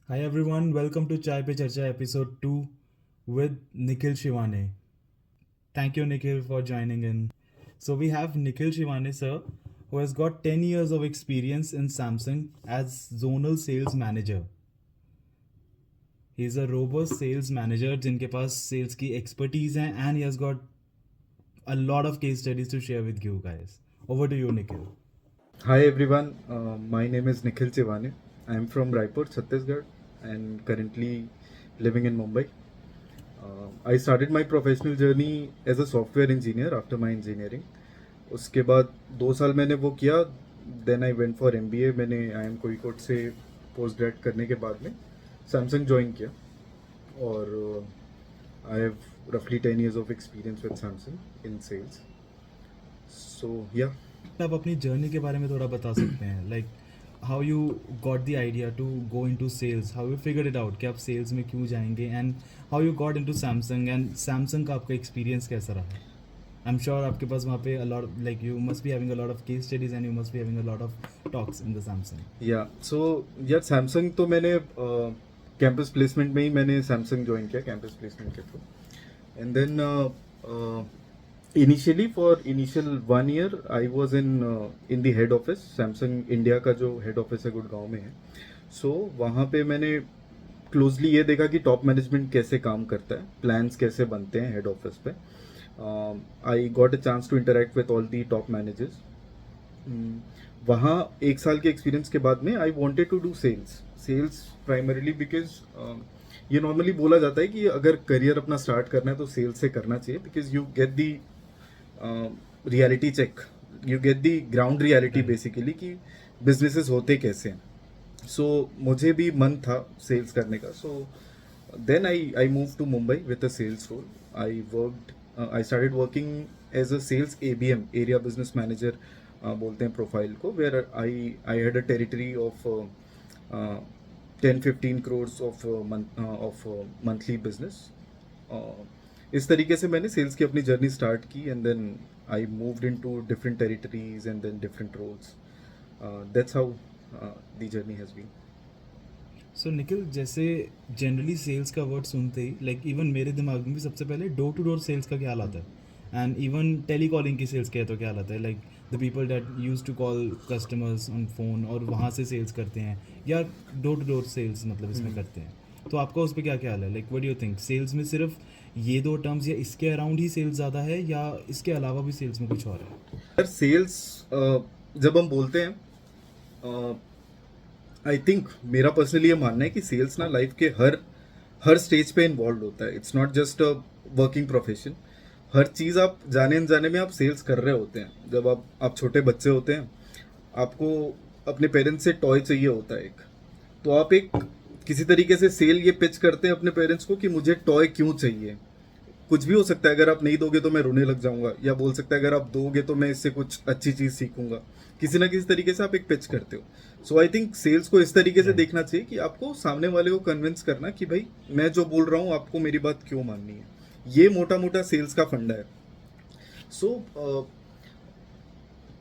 Hi everyone, welcome to Chai Pe Charcha episode 2 with Nikhil Shivane. Thank you Nikhil for joining in. So we have Nikhil Shivane sir who has got 10 years of experience in Samsung as zonal sales manager. He is a robust sales manager जिनके पास sales की expertise है and he has got a lot of case studies to share with you guys. Over to you Nikhil. Hi everyone, my name is Nikhil Chivane. I am from Raipur, Chhattisgarh, and currently living in Mumbai. I started my professional journey as a software engineer after my engineering. उसके बाद 2 साल मैंने वो किया. Then I went for MBA. मैंने IIM Kozhikode से post grade करने के बाद में सैमसंग ज्वाइन किया और I have roughly 10 years of experience with Samsung in sales. So yeah. आप अपनी जर्नी के बारे में थोड़ा बता सकते हैं like how you got the idea to go into sales, how you figure it out कि आप सेल्स में क्यों जाएंगे and how you got into Samsung and Samsung का आपका एक्सपीरियंस कैसा रहा? आई एम श्योर आपके पास वहाँ पे a lot like you must be having a lot of case studies and you must be having a lot of talks in the Samsung. या सो यार Samsung तो मैंने कैंपस प्लेसमेंट में ही मैंने सैमसंग ज्वाइन किया कैंपस प्लेसमेंट के through and then initially for initial 1 year I was in the head office. Samsung India का जो हेड ऑफिस है गुड़गांव में है. सो वहाँ पे मैंने क्लोजली ये देखा कि टॉप मैनेजमेंट कैसे काम करता है, प्लान्स कैसे बनते हैं हेड ऑफिस पे. I got a chance to interact with all the top managers. वहाँ 1 साल के एक्सपीरियंस के बाद में I wanted to do sales primarily because ये नॉर्मली बोला जाता है कि अगर करियर अपना स्टार्ट करना है तो सेल्स से करना चाहिए because you get the reality check, you get the ground reality basically कि बिजनेसेस होते कैसे हैं. सो मुझे भी मन था सेल्स करने का. So then I move to Mumbai with a sales role. I started working as a sales ABM, area business manager बोलते हैं प्रोफाइल को, where I had a territory of 10-15 crores of monthly business. इस तरीके से मैंने sales की अपनी journey start की and then I moved into different territories and then different roles. That's how the journey has been. So Nikhil, जैसे generally sales का word सुनते ही लाइक इवन मेरे दिमाग में भी सबसे पहले डोर टू डोर सेल्स का ख्याल आता है एंड इवन टेली कॉलिंग की सेल्स का तो ख्याल आता है like the people that use to call customers on phone और वहाँ से सेल्स करते हैं या डोर टू डोर सेल्स मतलब इसमें करते हैं. तो आपका उस पर क्या ख्याल है? Like what do you think, sales में सिर्फ ये दो टर्म्स या इसके अराउंड ही सेल्स ज़्यादा है या इसके अलावा भी सेल्स में कुछ और है? यार सेल्स जब हम बोलते हैं, आई थिंक मेरा पर्सनली ये मानना है कि सेल्स ना लाइफ के हर स्टेज पे इन्वॉल्व होता है. It's not just a working profession. हर चीज़ आप जाने अनजाने में आप सेल्स कर रहे होते हैं. जब आप छोटे बच्चे होते हैं, आपको अपने पेरेंट्स से टॉय चाहिए होता है एक, तो आप एक किसी तरीके से सेल ये पिच करते हैं अपने पेरेंट्स को कि मुझे टॉय क्यों चाहिए. कुछ भी हो सकता है, अगर आप नहीं दोगे तो मैं रोने लग जाऊंगा, या बोल सकता है अगर आप दोगे तो मैं इससे कुछ अच्छी चीज़ सीखूंगा. किसी ना किसी तरीके से आप एक पिच करते हो. सो आई थिंक सेल्स को इस तरीके से देखना चाहिए कि आपको सामने वाले को कन्विंस करना कि भाई मैं जो बोल रहा हूँ आपको मेरी बात क्यों माननी है. ये मोटा मोटा सेल्स का फंडा है. सो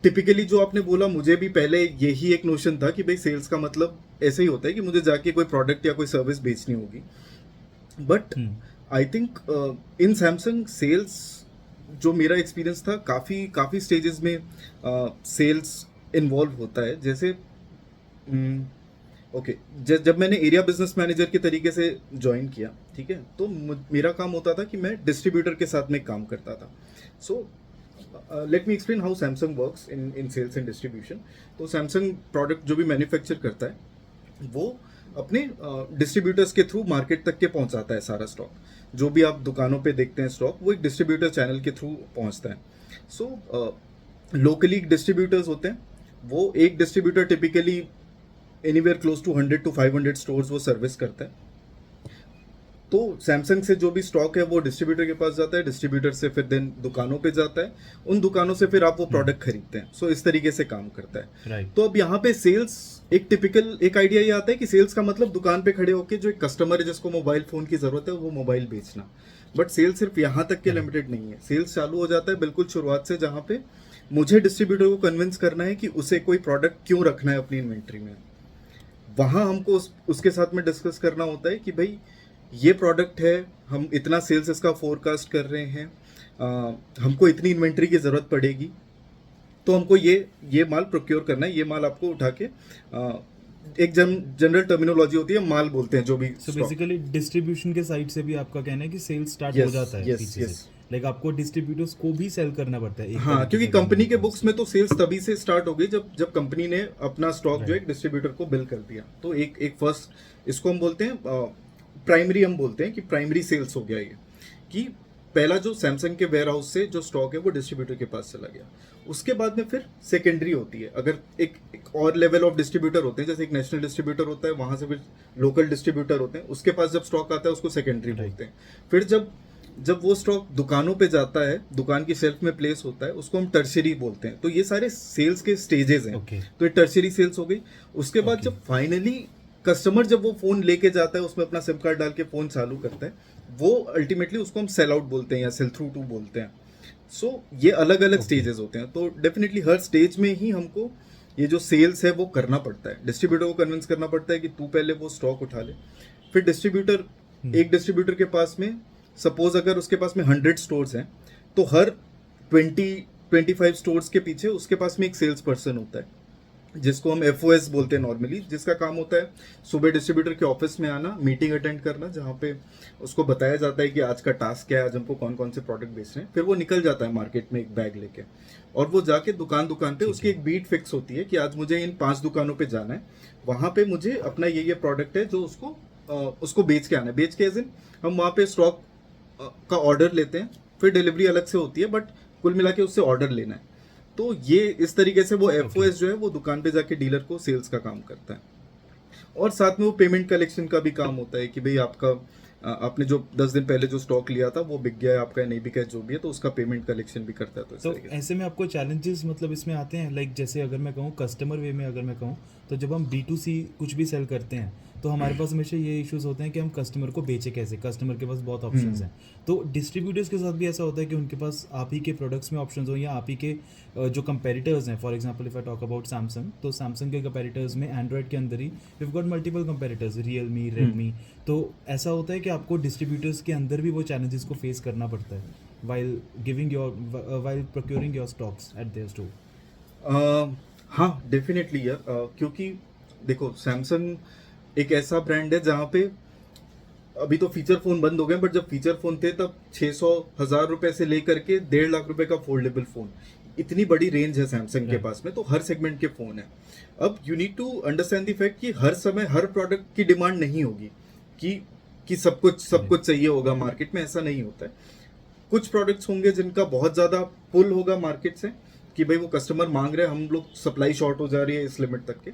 टिपिकली जो आपने बोला, मुझे भी पहले यही एक नोशन था कि भाई सेल्स का मतलब ऐसे ही होता है कि मुझे जाके कोई प्रोडक्ट या कोई सर्विस बेचनी होगी. But I think in Samsung sales जो मेरा एक्सपीरियंस था, काफ़ी काफ़ी स्टेजेस में सेल्स इन्वॉल्व होता है. जैसे ओके, जब मैंने एरिया बिजनेस मैनेजर के तरीके से ज्वाइन किया, ठीक है, तो मेरा काम होता था कि मैं डिस्ट्रीब्यूटर के साथ में काम करता था. So let me explain how Samsung works in sales and distribution. तो सैमसंग प्रोडक्ट जो भी मैन्युफैक्चर करता है वो अपने डिस्ट्रीब्यूटर्स के थ्रू मार्केट तक के पहुंचाता है. सारा स्टॉक जो भी आप दुकानों पे देखते हैं स्टॉक, वो एक डिस्ट्रीब्यूटर चैनल के थ्रू पहुंचता है. सो लोकली डिस्ट्रीब्यूटर्स होते हैं. वो एक distributor typically anywhere close to 100 to 500 stores वो सर्विस करता है. तो सैमसंग से जो भी स्टॉक है वो डिस्ट्रीब्यूटर के पास जाता है, डिस्ट्रीब्यूटर से फिर देन दुकानों पे जाता है, उन दुकानों से फिर आप वो प्रोडक्ट खरीदते हैं. सो इस तरीके से काम करता है. राइट. तो अब यहाँ पे सेल्स एक टिपिकल एक आइडिया ये आता है कि सेल्स का मतलब दुकान पे खड़े होकर जो एक कस्टमर है जिसको मोबाइल फोन की जरूरत है वो मोबाइल बेचना. बट सेल्स सिर्फ यहाँ तक के लिमिटेड नहीं है. सेल्स चालू हो जाता है बिल्कुल शुरुआत से, जहाँ पे मुझे डिस्ट्रीब्यूटर को कन्विंस करना है कि उसे कोई प्रोडक्ट क्यों रखना है अपनी इन्वेंट्री में. वहाँ हमको उसके साथ में डिस्कस करना होता है कि भाई ये प्रोडक्ट है, हम इतना सेल्स इसका फोरकास्ट कर रहे हैं, हमको इतनी इन्वेंट्री की ज़रूरत पड़ेगी, तो हमको ये माल प्रोक्योर करना है, ये माल आपको उठा के एक जनरल टर्मिनोलॉजी होती है, माल बोलते हैं जो भी सो stock। बेसिकली डिस्ट्रीब्यूशन के साइड से भी आपका कहना है कि सेल्स स्टार्ट हो Yes, जाता है yes, पीछे yes. से, लाइक आपको डिस्ट्रीब्यूटर्स को भी सेल करना पड़ता है एक हाँ, तरीके क्योंकि से कंपनी के अगर बुक्स में तो सेल्स तभी से स्टार्ट हो गई जब कंपनी ने अपना स्टॉक जो है Right. डिस्ट्रीब्यूटर को बिल कर दिया। तो एक फर्स्ट इसको हम बोलते हैं प्राइमरी, हम बोलते हैं कि प्राइमरी सेल्स हो गया ये, कि पहला जो सैमसंग के वेयर हाउस से जो स्टॉक है वो डिस्ट्रीब्यूटर के पास चला गया। उसके बाद में फिर सेकेंडरी होती है, अगर एक और लेवल ऑफ डिस्ट्रीब्यूटर होते हैं, जैसे एक नेशनल डिस्ट्रीब्यूटर होता है, वहां से फिर लोकल डिस्ट्रीब्यूटर होते हैं, उसके पास जब स्टॉक आता है उसको सेकेंडरी Right. बोलते हैं। फिर जब वो स्टॉक दुकानों पे जाता है, दुकान की शेल्फ में प्लेस होता है, उसको हम टर्शरी बोलते हैं। तो ये सारे सेल्स के स्टेजेस हैं। Okay. तो ये टर्शरी सेल्स हो गई। उसके बाद Okay. जब फाइनली कस्टमर जब वो फोन लेके जाता है, उसमें अपना सिम कार्ड डाल के फोन चालू करता है, वो अल्टीमेटली उसको हम सेल आउट बोलते हैं या सेल थ्रू टू बोलते हैं। सो ये अलग अलग Okay. स्टेजेस होते हैं। तो डेफिनेटली हर स्टेज में ही हमको ये जो सेल्स है वो करना पड़ता है। डिस्ट्रीब्यूटर को कन्विंस करना पड़ता है कि तू पहले वो स्टॉक उठा ले। फिर डिस्ट्रीब्यूटर, एक डिस्ट्रीब्यूटर के पास में सपोज अगर उसके पास में 100 स्टोर्स हैं, तो हर 20-25 स्टोर्स के पीछे उसके पास में एक सेल्स पर्सन होता है, जिसको हम FOS बोलते हैं नॉर्मली, जिसका काम होता है सुबह डिस्ट्रीब्यूटर के ऑफिस में आना, मीटिंग अटेंड करना, जहाँ पे उसको बताया जाता है कि आज का टास्क क्या है, आज हमको कौन कौन से प्रोडक्ट बेचने हैं। फिर वो निकल जाता है मार्केट में एक बैग लेके, और वो जाके दुकान पे उसकी एक बीट फिक्स होती है कि आज मुझे इन 5 दुकानों पे जाना है, वहाँ पे मुझे अपना ये प्रोडक्ट है जो उसको बेच के आना है। बेच के एज इन हम वहाँ पे स्टॉक का ऑर्डर लेते हैं, फिर डिलीवरी अलग से होती है, बट कुल मिला के उससे ऑर्डर लेना है। तो ये इस तरीके से वो FOS जो है वो दुकान पे जाके डीलर को सेल्स का काम करता है। और साथ में वो पेमेंट कलेक्शन का भी काम होता है कि भाई आपने जो 10 दिन पहले जो स्टॉक लिया था वो बिक गया है आपका या नहीं बिका है, जो भी है, तो उसका पेमेंट कलेक्शन भी करता है। तो इस तो तरीके से ऐसे में आपको चैलेंजेस मतलब इसमें आते हैं, लाइक जैसे अगर मैं कहूँ कस्टमर वे में अगर मैं कहूँ, तो जब हम B2C कुछ भी सेल करते हैं तो हमारे पास हमेशा ये इश्यूज होते हैं कि हम कस्टमर को बेचे कैसे, कस्टमर के पास बहुत ऑप्शंस हैं। तो डिस्ट्रीब्यूटर्स के साथ भी ऐसा होता है कि उनके पास आप ही के प्रोडक्ट्स में ऑप्शंस हो, या आप ही के जो कंपेरिटर्स हैं, for example if I talk about Samsung, तो सैमसंग के कंपेरिटर्स में एंड्रॉयड के अंदर ही we got multiple competitors, Realme, Redmi. तो ऐसा होता है कि आपको डिस्ट्रीब्यूटर्स के अंदर भी वो चैलेंजेस को फेस करना पड़ता है while procuring your stocks at their store. हाँ, डेफिनेटली यार, क्योंकि देखो सैमसंग एक ऐसा ब्रांड है जहाँ पे अभी तो फीचर फोन बंद हो गए, बट जब फीचर फोन थे तब 600,000 रुपए से लेकर के 1.5 लाख रुपए का फोल्डेबल फोन, इतनी बड़ी रेंज है सैमसंग के Right. पास में, तो हर सेगमेंट के फोन है। अब you need to understand the fact कि हर समय हर प्रोडक्ट की डिमांड नहीं होगी कि सब कुछ चाहिए होगा मार्केट में, ऐसा नहीं होता है। कुछ प्रोडक्ट्स होंगे जिनका बहुत ज्यादा पुल होगा मार्केट से कि भाई वो कस्टमर मांग रहे हैं, हम लोग सप्लाई शॉर्ट हो जा रही है इस लिमिट तक के।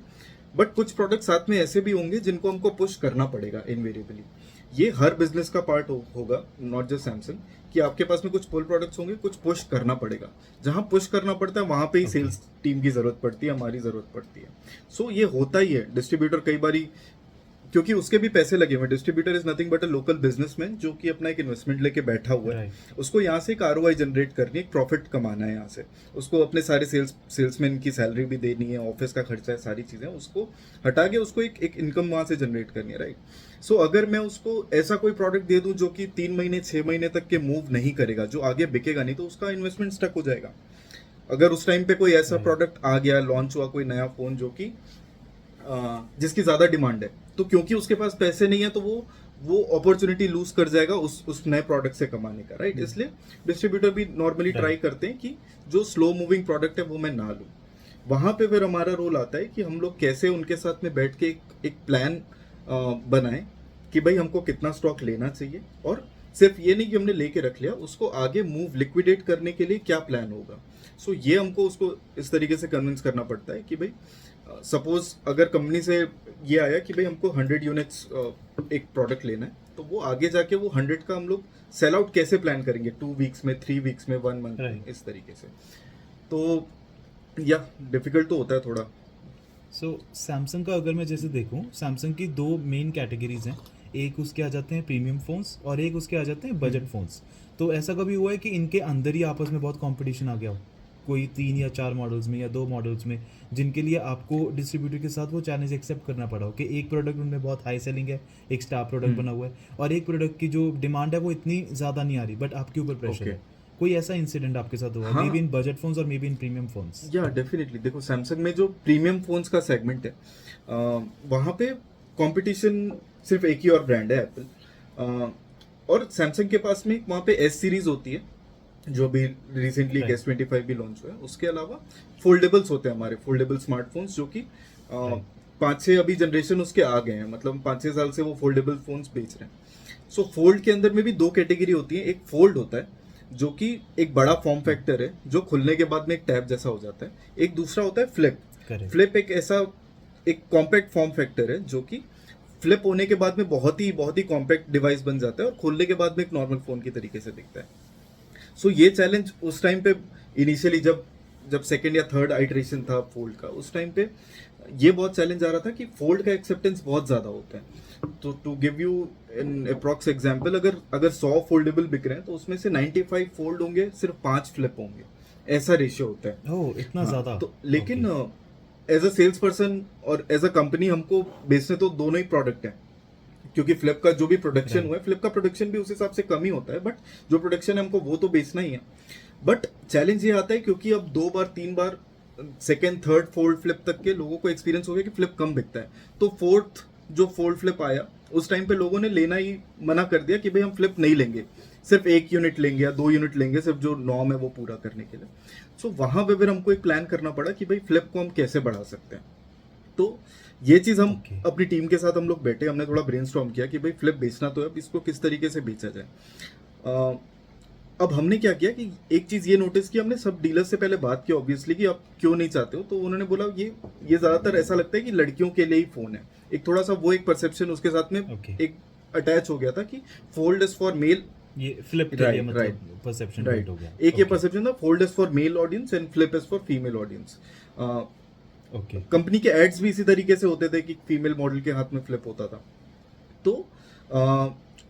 बट कुछ प्रोडक्ट साथ में ऐसे भी होंगे जिनको हमको पुश करना पड़ेगा इनवेरिएबली। ये हर बिजनेस का पार्ट होगा, नॉट जस्ट सैमसंग, कि आपके पास में कुछ पुल प्रोडक्ट्स होंगे, कुछ पुश करना पड़ेगा। जहां पुश करना पड़ता है वहां पे ही सेल्स टीम की जरूरत पड़ती है, हमारी जरूरत पड़ती है। सो ये होता ही है। डिस्ट्रीब्यूटर कई बारी, क्योंकि उसके भी पैसे लगे हुए, distributor is nothing but a local businessman जो कि अपना एक इन्वेस्टमेंट लेके बैठा हुआ है। उसको यहाँ से एक ROI जनरेट करनी है, एक प्रॉफिट कमाना है यहाँ से। उसको अपने सारे सेल्समैन की सैलरी भी देनी है, ऑफिस का खर्चा है, सारी चीजें उसको हटा के उसको एक इनकम वहां से जनरेट करनी है, राइट। सो अगर मैं उसको ऐसा कोई प्रोडक्ट दे दूं जो कि 3 महीने 6 महीने तक के मूव नहीं करेगा, जो आगे बिकेगा नहीं, तो उसका इन्वेस्टमेंट स्टक हो जाएगा। अगर उस टाइम पे कोई ऐसा प्रोडक्ट आ गया, लॉन्च हुआ कोई नया फोन जो कि जिसकी ज्यादा डिमांड है, तो क्योंकि उसके पास पैसे नहीं है तो वो अपॉर्चुनिटी लूज कर जाएगा उस नए प्रोडक्ट से कमाने का, राइट। इसलिए डिस्ट्रीब्यूटर भी नॉर्मली ट्राई करते हैं कि जो स्लो मूविंग प्रोडक्ट है वो मैं ना लूं। वहां पे फिर हमारा रोल आता है कि हम लोग कैसे उनके साथ में बैठ के एक प्लान बनाएं कि भाई हमको कितना स्टॉक लेना चाहिए, और सिर्फ ये नहीं कि हमने लेके रख लिया, उसको आगे मूव लिक्विडेट करने के लिए क्या प्लान होगा। सो ये हमको उसको इस तरीके से कन्विंस करना पड़ता है कि भाई सपोज अगर कंपनी से ये आया कि भाई हमको 100 यूनिट्स एक प्रोडक्ट लेना है, तो वो आगे जाके वो 100 का हम लोग सेल आउट कैसे प्लान करेंगे, 2 वीक्स में, 3 वीक्स में, 1 मंथ में, इस तरीके से। तो या डिफिकल्ट तो होता है थोड़ा। सो सैमसंग का अगर मैं जैसे देखूं, सैमसंग की 2 मेन कैटेगरीज हैं, एक उसके आ जाते हैं प्रीमियम फोन्स और एक उसके आ जाते हैं बजट फोन्स। तो ऐसा कभी हुआ है कि इनके अंदर ही आपस में बहुत कंपटीशन आ गया हो? कोई 3 या 4 मॉडल्स में या 2 मॉडल्स में जिनके लिए आपको डिस्ट्रीब्यूटर के साथ वो चैलेंज एक्सेप्ट करना पड़ा हो कि एक प्रोडक्ट उनमें बहुत हाई सेलिंग है, एक स्टार प्रोडक्ट बना हुआ है, और एक प्रोडक्ट की जो डिमांड है वो इतनी ज़्यादा नहीं आ रही, बट आपके ऊपर प्रेशर Okay. है। कोई ऐसा इंसिडेंट आपके साथ हुआ, हाँ। Maybe in budget phones और maybe in premium phones? या डेफिनेटली देखो, सैमसंग में जो प्रीमियम फोन्स का सेगमेंट है, वहाँ पे कंपटीशन सिर्फ एक ही और ब्रांड है, एप्पल। और सैमसंग के पास में वहाँ पे एस सीरीज होती है, जो भी रिसेंटली Right. S25 भी लॉन्च हुआ है। उसके अलावा फोल्डेबल्स होते हैं हमारे, फोल्डेबल स्मार्टफोन्स, जो कि Right. 5-6 अभी जनरेशन उसके आ गए हैं, मतलब 5-6 साल से वो फोल्डेबल फोन्स बेच रहे हैं। सो फोल्ड के अंदर में भी दो कैटेगरी होती है। एक फोल्ड होता है जो कि एक बड़ा फॉर्म फैक्टर है, जो खुलने के बाद में एक टैब जैसा हो जाता है। एक दूसरा होता है फ्लिप। Correct. फ्लिप एक ऐसा एक कॉम्पैक्ट फॉर्म फैक्टर है जो कि फ्लिप होने के बाद में बहुत ही कॉम्पैक्ट डिवाइस बन जाता है और खोलने के बाद में एक नॉर्मल फोन की तरीके से दिखता है। सो ये चैलेंज उस टाइम पे इनिशियली जब सेकंड या थर्ड आइटरेशन था फोल्ड का, उस टाइम पे ये बहुत चैलेंज आ रहा था कि फोल्ड का एक्सेप्टेंस बहुत ज़्यादा होता है। तो to give you an approx example, अगर 100 फोल्डेबल बिक रहे हैं तो उसमें से 95 फोल्ड होंगे, सिर्फ 5 फ्लिप होंगे, ऐसा रेशियो होता है। ओह, इतना हाँ, ज़्यादा? तो लेकिन एज अ सेल्स पर्सन और एज अ कंपनी हमको बेचने तो दोनों ही प्रोडक्ट है, क्योंकि फ्लिप का जो भी प्रोडक्शन Right. हुआ है, फ्लिप का प्रोडक्शन भी उस हिसाब से कम ही होता है, बट जो प्रोडक्शन है हमको वो तो बेचना ही है। बट चैलेंज ये आता है क्योंकि अब 2 बार 3 बार सेकेंड थर्ड फोल्ड फ्लिप तक के लोगों को एक्सपीरियंस हो गया कि फ्लिप कम बिकता है। तो फोर्थ जो फोल्ड फ्लिप आया, उस टाइम पे लोगों ने लेना ही मना कर दिया कि भाई हम फ्लिप नहीं लेंगे, सिर्फ 1 यूनिट लेंगे या 2 यूनिट लेंगे, सिर्फ जो नॉर्म है वो पूरा करने के लिए। सो वहां पे फिर हमको एक प्लान करना पड़ा कि भाई फ्लिप को हम कैसे बढ़ा सकते हैं। तो ये चीज हम Okay. अपनी टीम के साथ हम लोग बैठे, हमने थोड़ा ब्रेनस्टॉर्म किया कि भाई फ्लिप बेचना तो है, अब इसको किस तरीके से बेचा जाए। अब हमने क्या किया कि एक चीज ये नोटिस की, हमने सब डीलर से पहले बात की ऑब्वियसली कि आप क्यों नहीं चाहते हो। तो उन्होंने बोला ये ज्यादातर ऐसा लगता है कि लड़कियों के लिए ही फोन है। एक थोड़ा सा वो एक परसेप्शन उसके साथ में Okay. एक अटैच हो गया था कि फोल्ड इज फॉर मेल। ये फ्लिप के लिए Right, मतलब right. परसेप्शन राइट राइट हो गया। एक ये Okay. परसेप्शन था, fold is for male audience and flip is for female audience. Okay. Company के एड्स भी इसी तरीके से होते थे कि फीमेल मॉडल के हाथ में फ्लिप होता था। तो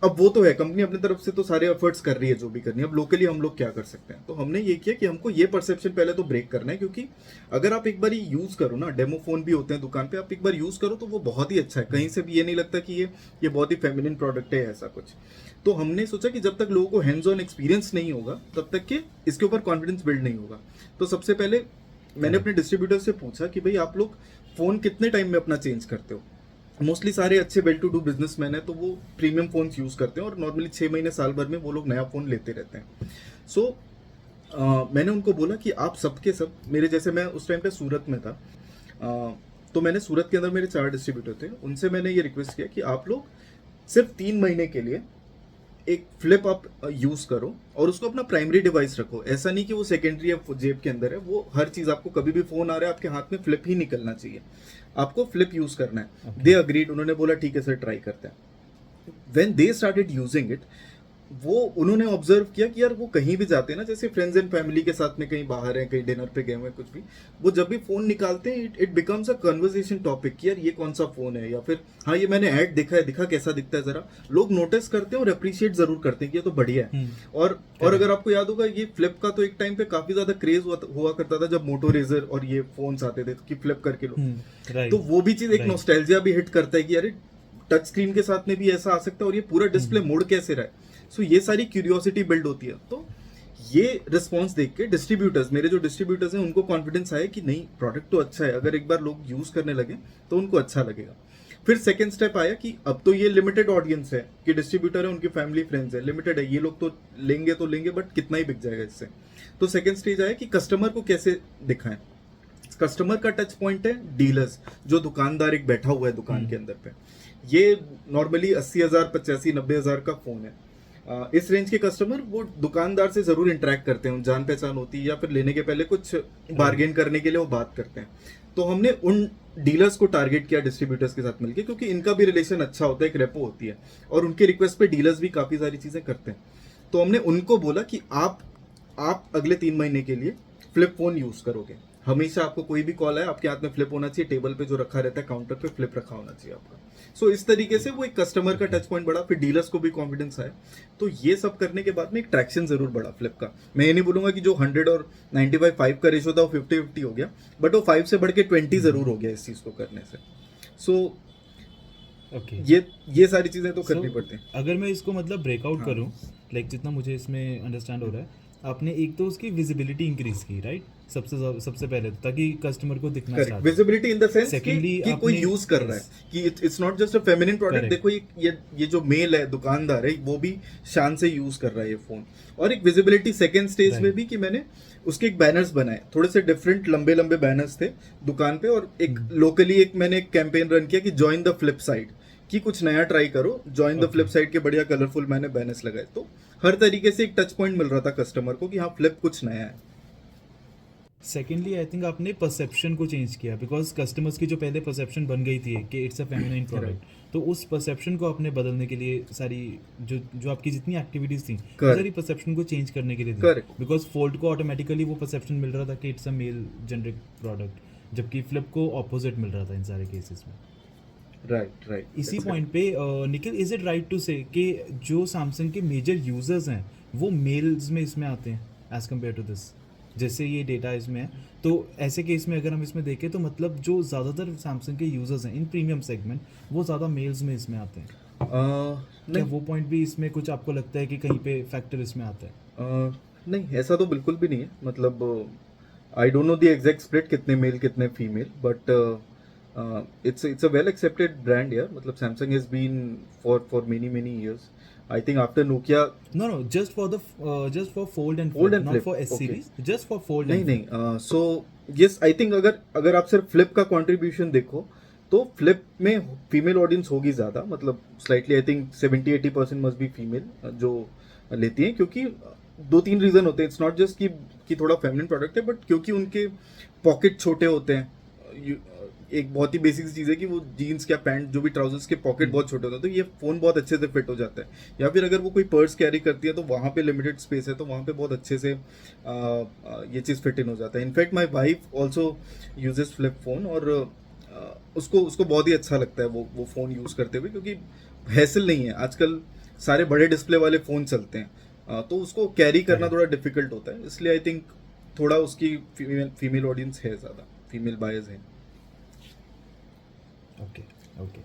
अब वो तो है, कंपनी अपनी तरफ से तो सारे एफर्ट्स कर रही है जो भी करनी है। अब लोकली हम लोग क्या कर सकते हैं, तो हमने ये किया कि हमको ये परसेप्शन पहले तो ब्रेक करना है, क्योंकि अगर आप एक बार यूज करो ना, डेमो फोन भी होते हैं दुकान पे, आप एक बार यूज करो तो वो बहुत ही अच्छा है, कहीं से भी ये नहीं लगता कि ये बहुत ही फेमिनिन प्रोडक्ट है ऐसा कुछ। तो हमने सोचा कि जब तक लोगों को हैंड्स ऑन एक्सपीरियंस नहीं होगा तब तक के इसके ऊपर कॉन्फिडेंस बिल्ड नहीं होगा। तो सबसे पहले मैंने अपने डिस्ट्रीब्यूटर से पूछा कि भाई आप लोग फोन कितने टाइम में अपना चेंज करते हो। मोस्टली सारे अच्छे वेल टू डू बिजनेसमैन है तो वो प्रीमियम फोन्स यूज करते हैं और नॉर्मली 6 महीने साल भर में वो लोग नया फोन लेते रहते हैं। सो मैंने उनको बोला कि आप सबके सब मेरे जैसे, मैं उस टाइम पे सूरत में था, तो मैंने सूरत के अंदर मेरे 4 डिस्ट्रीब्यूटर थे, उनसे मैंने ये रिक्वेस्ट किया कि आप लोग सिर्फ 3 महीने के लिए एक फ्लिप आप यूज करो और उसको अपना प्राइमरी डिवाइस रखो। ऐसा नहीं कि वो सेकेंडरी या जेब के अंदर है, वो हर चीज आपको कभी भी फोन आ रहा है आपके हाथ में फ्लिप ही निकलना चाहिए, आपको फ्लिप यूज करना है। दे अग्रीड, उन्होंने बोला ठीक है सर ट्राई करते हैं। When they started using it, वो उन्होंने ऑब्जर्व किया कि यार वो कहीं भी जाते हैं ना, जैसे फ्रेंड्स एंड फैमिली के साथ में कहीं बाहर हैं, कहीं डिनर पे गए हुए कुछ भी, वो जब भी फोन निकालते हैं it becomes a conversation topic कि यार ये कौन सा फोन है, या फिर हाँ ये मैंने ऐड देखा है, दिखा कैसा दिखता है जरा। लोग नोटिस करते हैं और अप्रिशिएट जरूर करते हैं कि ये तो बढ़िया है। और अगर आपको याद होगा, ये फ्लिप का तो एक टाइम पे काफी ज्यादा क्रेज हुआ करता था जब मोटो रेजर और ये फोन्स आते थे कि फ्लिप करके लो, तो वो भी चीज एक नॉस्टैल्जिया भी हिट करता है कि अरे टच स्क्रीन के साथ में भी ऐसा आ सकता है और ये पूरा डिस्प्ले मोड कैसे रहा है। सो ये सारी क्यूरियोसिटी बिल्ड होती है। तो ये रिस्पॉन्स देख के डिस्ट्रीब्यूटर्स, मेरे जो डिस्ट्रीब्यूटर्स हैं उनको कॉन्फिडेंस आया कि नहीं प्रोडक्ट तो अच्छा है, अगर एक बार लोग यूज करने लगे तो उनको अच्छा लगेगा। फिर सेकंड स्टेप आया कि अब तो ये लिमिटेड ऑडियंस है कि डिस्ट्रीब्यूटर है, उनकी फैमिली फ्रेंड्स है, लिमिटेड है, ये लोग तो लेंगे बट कितना ही बिक जाएगा इससे। तो सेकंड स्टेज आया कि कस्टमर को कैसे दिखाएं। कस्टमर का टच पॉइंट है डीलर्स, जो दुकानदार एक बैठा हुआ है दुकान के अंदर पे। ये नॉर्मली 80,000 85,000 90,000 का फोन है। इस रेंज के कस्टमर वो दुकानदार से जरूर इंटरेक्ट करते हैं, जान पहचान होती है या फिर लेने के पहले कुछ बार्गेन करने के लिए वो बात करते हैं। तो हमने उन डीलर्स को टारगेट किया डिस्ट्रीब्यूटर्स के साथ मिलकर, क्योंकि इनका भी रिलेशन अच्छा होता है, एक रेपो होती है और उनके रिक्वेस्ट पे डीलर्स भी काफी सारी चीजें करते हैं। तो हमने उनको बोला कि आप अगले 3 महीने के लिए फ्लिप फोन यूज करोगे, हमेशा आपको कोई भी कॉल है आपके हाथ में फ्लिप होना चाहिए, टेबल पे जो रखा रहता है काउंटर पे फ्लिप रखा होना चाहिए आपका। सो इस तरीके से वो एक कस्टमर का टच पॉइंट बढ़ा, फिर डीलर्स को भी कॉन्फिडेंस आया। तो ये सब करने के बाद में एक ट्रैक्शन जरूर बढ़ा फ्लिप का। मैं ये नहीं बोलूंगा कि जो 100 और 95 का रेशो था वो 50-50 हो गया, बट वो 5 से बढ़ के 20 जरूर हो गया इस चीज को करने से। So okay. ये सारी चीजें तो करनी So, पड़ती हैं। अगर मैं इसको मतलब ब्रेकआउट हाँ। करूं, लाइक जितना मुझे इसमें अंडरस्टैंड हो रहा है, आपने एक तो उसकी विजिबिलिटी इंक्रीज की, राइट? सबसे पहले तो, ताकि कस्टमर को दिखना correct, start. Visibility in the sense Secondly, कि कोई आपने- यूज कर रहा yes. है, कि it's not just a feminine product. Correct. देखो ये जो मेल है, दुकानदार है, वो भी शान से यूज कर रहा है ये फोन। और एक विजिबिलिटी सेकंड स्टेज में Right. भी कि मैंने उसके एक बैनर्स बनाए, थोड़े से डिफरेंट लंबे लंबे बैनर्स थे दुकान पे, और एक लोकली एक मैंने एक कैंपेन रन किया कि जॉइन द फ्लिप साइड, कि कुछ नया ट्राई करो, join the Okay. Flip side के बढ़िया कलरफुल मैंने बैनर्स लगाए। तो हर तरीके से एक टच पॉइंट मिल रहा था कस्टमर को कि हाँ फ्लिप कुछ नया है। सेकेंडली आई थिंक आपने परसेप्शन को चेंज किया, बिकॉज कस्टमर्स की जो पहले परसेप्शन बन गई थी कि इट्स अ फेमिनाइन प्रोडक्ट, तो उस परसेप्शन को आपने बदलने के लिए सारी जो आपकी जितनी एक्टिविटीज थी, वो Correct. सारी परसेप्शन को चेंज करने के लिए थी। Correct. बिकॉज फोल्ड को ऑटोमेटिकली वो परसेप्शन मिल रहा था कि it's a male generic product, जबकि फ्लिप को ऑपोजिट मिल रहा था इन सारे केसेस में। राइट इसी पॉइंट पे Nikhil, is it right to say कि जो सैमसंग के मेजर यूजर्स हैं वो मेल्स में इसमें आते हैं एज कम्पेयर टू दिस, जैसे ये डेटा इसमें है, तो ऐसे केस में अगर हम इसमें देखें तो मतलब जो ज़्यादातर सैमसंग के यूजर्स हैं इन प्रीमियम सेगमेंट, वो ज़्यादा मेल्स में इसमें आते हैं। क्या नहीं वो पॉइंट भी इसमें कुछ आपको लगता है कि कहीं पे फैक्टर इसमें आता है? नहीं, ऐसा तो बिल्कुल भी नहीं है। मतलब I don't know the exact split कितने मेल कितने female, but it's a well accepted brand यार। मतलब Samsung has been for many years. I think after Nokia. No no, just for Fold and Fold Flip, and not flip, for S okay. Series, just for Fold नहीं and Flip. नहीं, so yes, I think अगर आप सिर्फ flip का contribution देखो तो flip में female audience होगी ज़्यादा। मतलब slightly I think 70-80% must be female जो लेती हैं, क्योंकि 2-3 रीज़न होते हैं। इट्स नॉट जस्ट कि थोड़ा फेमिनिन प्रोडक्ट है, बट क्योंकि उनके पॉकेट छोटे होते हैं। एक बहुत ही बेसिक चीज़ है कि वो जीन्स या पैंट जो भी ट्राउजर्स के पॉकेट बहुत छोटे होते हैं, तो ये फ़ोन बहुत अच्छे से फिट हो जाता है। या फिर अगर वो कोई पर्स कैरी करती है तो वहाँ पे लिमिटेड स्पेस है, तो वहाँ पे बहुत अच्छे से ये चीज़ फिट इन हो जाता है। In fact my wife also uses flip phone, और उसको बहुत ही अच्छा लगता है वो फ़ोन यूज़ करते हुए, क्योंकि हैसल नहीं है। आजकल सारे बड़े डिस्प्ले वाले फ़ोन चलते हैं, तो उसको कैरी करना थोड़ा डिफिकल्ट होता है। इसलिए आई थिंक थोड़ा उसकी फीमेल ऑडियंस है, ज़्यादा फीमेल बायर्स हैं। Okay okay.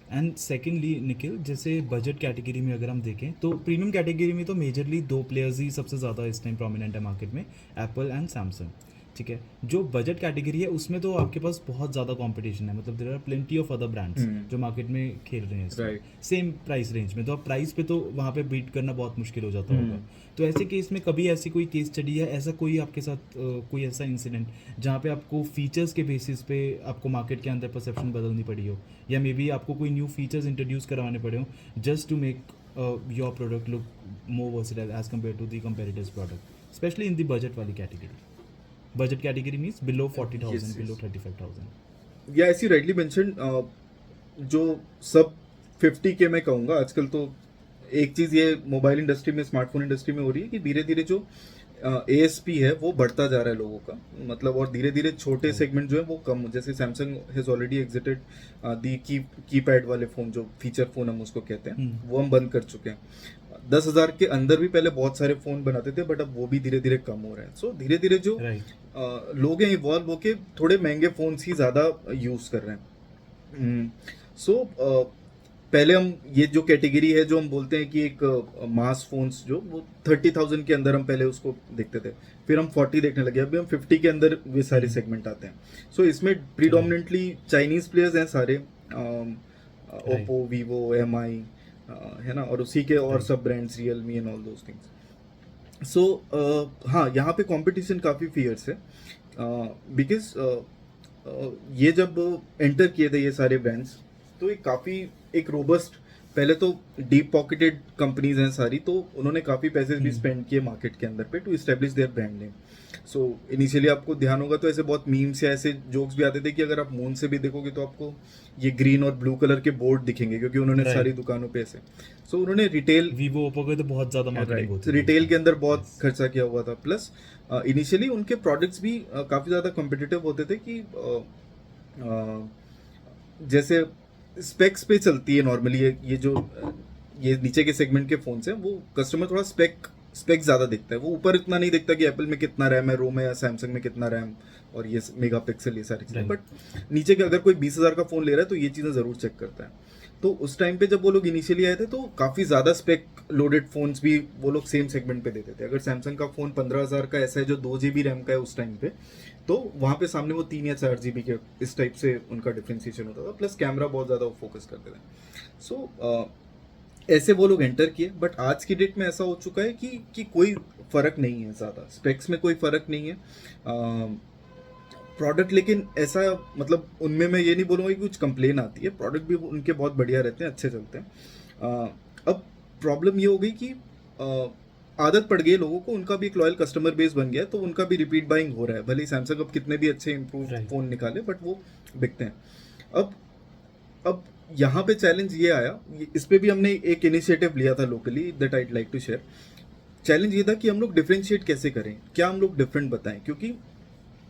And secondly Nikhil, जैसे बजट कैटेगरी में अगर हम देखें तो प्रीमियम कैटेगरी में तो मेजरली 2 प्लेयर्स ही सबसे ज़्यादा इस टाइम प्रोमिनेंट है मार्केट में, एप्पल एंड सैमसंग, ठीक है। जो बजट कैटेगरी है उसमें तो आपके पास बहुत ज़्यादा कंपटीशन है, मतलब there are plenty of other brands जो मार्केट में खेल रहे हैं Right. सेम प्राइस रेंज में, तो अब प्राइस पे तो वहाँ पे बीट करना बहुत मुश्किल हो जाता होगा। तो ऐसे केस में कभी ऐसी कोई केस स्टडी है, ऐसा कोई आपके साथ कोई ऐसा इंसिडेंट जहाँ पे आपको फीचर्स के बेसिस पे आपको मार्केट के अंदर परसेप्शन बदलनी पड़ी हो, या मे बी आपको कोई न्यू फीचर्स इंट्रोड्यूस करवाने पड़े हो just to make your product look more versatile as compare to the comparative product, specially in the budget वाली category? Budget category means below 40,000, Yes. Below 35,000। या ऐसी राइटली मेंशन, जो सब 50K मैं कहूँगा आजकल। तो एक चीज़ ये मोबाइल इंडस्ट्री में, स्मार्टफोन इंडस्ट्री में हो रही है कि धीरे धीरे जो ASP है वो बढ़ता जा रहा है लोगों का। मतलब और धीरे धीरे छोटे सेगमेंट जो है वो कम, जैसे Samsung has already exerted the keypad वाले फ़ोन, जो फीचर फ़ोन हम उसको कहते हैं, वो हम बंद कर चुके हैं। 10,000 के अंदर भी पहले बहुत सारे फ़ोन बनाते थे, बट अब वो भी धीरे धीरे कम हो रहे हैं। सो धीरे धीरे जो राइट। लोग हैं इवॉल्व होके थोड़े महंगे फ़ोन्स ही ज़्यादा यूज़ कर रहे हैं। सो पहले हम ये जो कैटेगरी है जो हम बोलते हैं कि एक मास फोन्स, जो वो 30,000 के अंदर हम पहले उसको देखते थे, फिर हम 40 देखने लगे, अभी हम 50 के अंदर वे सारे सेगमेंट आते हैं। सो इसमें प्रीडोमिनेंटली चाइनीज प्लेयर्स हैं सारे, ओप्पो, वीवो, MI, है ना, और उसी के और सब brands, Realme and all those things. So हाँ, यहाँ पे कंपटीशन काफ़ी फियर्स है, बिकॉज ये जब एंटर किए थे ये सारे ब्रांड्स, तो ये काफ़ी एक रोबस्ट, पहले तो डीप पॉकेटेड कंपनीज हैं सारी, तो उन्होंने काफ़ी पैसे भी स्पेंड किए मार्केट के अंदर पे to establish their brand name. So initially आपको ध्यान होगा तो ऐसे बहुत मीम्स या ऐसे जोक्स भी आते थे कि अगर आप मून से भी देखोगे तो आपको ये ग्रीन और ब्लू कलर के बोर्ड दिखेंगे, क्योंकि उन्होंने सारी दुकानों पे ऐसे। सो उन्होंने रिटेल, वीवो, ओप्पो के तो बहुत ज़्यादा मार्केटिंग होती है, रिटेल के अंदर बहुत खर्चा किया हुआ था। प्लस इनिशियली उनके प्रोडक्ट्स भी काफ़ी ज़्यादा कम्पिटिटिव होते थे कि जैसे स्पेक्स पे चलती है नॉर्मली। ये जो ये नीचे के सेगमेंट के फोन्स हैं, वो कस्टमर थोड़ा स्पेक ज़्यादा देखता है, वो ऊपर इतना नहीं देखता कि एप्पल में कितना रैम है, रोम है, या सैमसंग में कितना रैम और ये मेगापिक्सल, ये सारी चीज़ें। बट नीचे के अगर कोई 20,000 का फ़ोन ले रहा है तो ये चीज़ें ज़रूर चेक करता है। तो उस टाइम पे जब वो लोग इनिशियली आए थे तो काफ़ी ज़्यादा स्पेक लोडेड फ़ोन्स भी वो लोग सेम सेगमेंट पे देते थे। अगर सैमसंग का फ़ोन 15,000 का ऐसा है जो 2 GB रैम का है उस टाइम पे, तो वहाँ पे सामने वो 3 या 4 GB के इस टाइप से उनका डिफ्रेंसिएशन होता था, प्लस कैमरा बहुत ज़्यादा वो फोकस करते थे। सो ऐसे वो लोग एंटर किए। बट आज की डेट में ऐसा हो चुका है कि कोई फ़र्क नहीं है ज़्यादा, स्पेक्स में कोई फ़र्क नहीं है प्रोडक्ट। लेकिन ऐसा मतलब उनमें मैं ये नहीं बोलूँगा कि कुछ कंप्लेन आती है, प्रोडक्ट भी उनके बहुत बढ़िया रहते हैं, अच्छे चलते हैं। अब प्रॉब्लम ये हो गई कि आदत पड़ गई लोगों को, उनका भी एक लॉयल कस्टमर बेस बन गया है, तो उनका भी रिपीट बाइंग हो रहा है। भले ही सैमसंग अब कितने भी अच्छे इंप्रूव फ़ोन निकाले, बट वो बिकते हैं। अब यहाँ पे चैलेंज ये आया, इस पे भी हमने एक इनिशिएटिव लिया था locally, that I'd like to share. Challenge ये था कि हम लोग डिफरेंशिएट कैसे करें, क्या हम लोग डिफरेंट बताएं। क्योंकि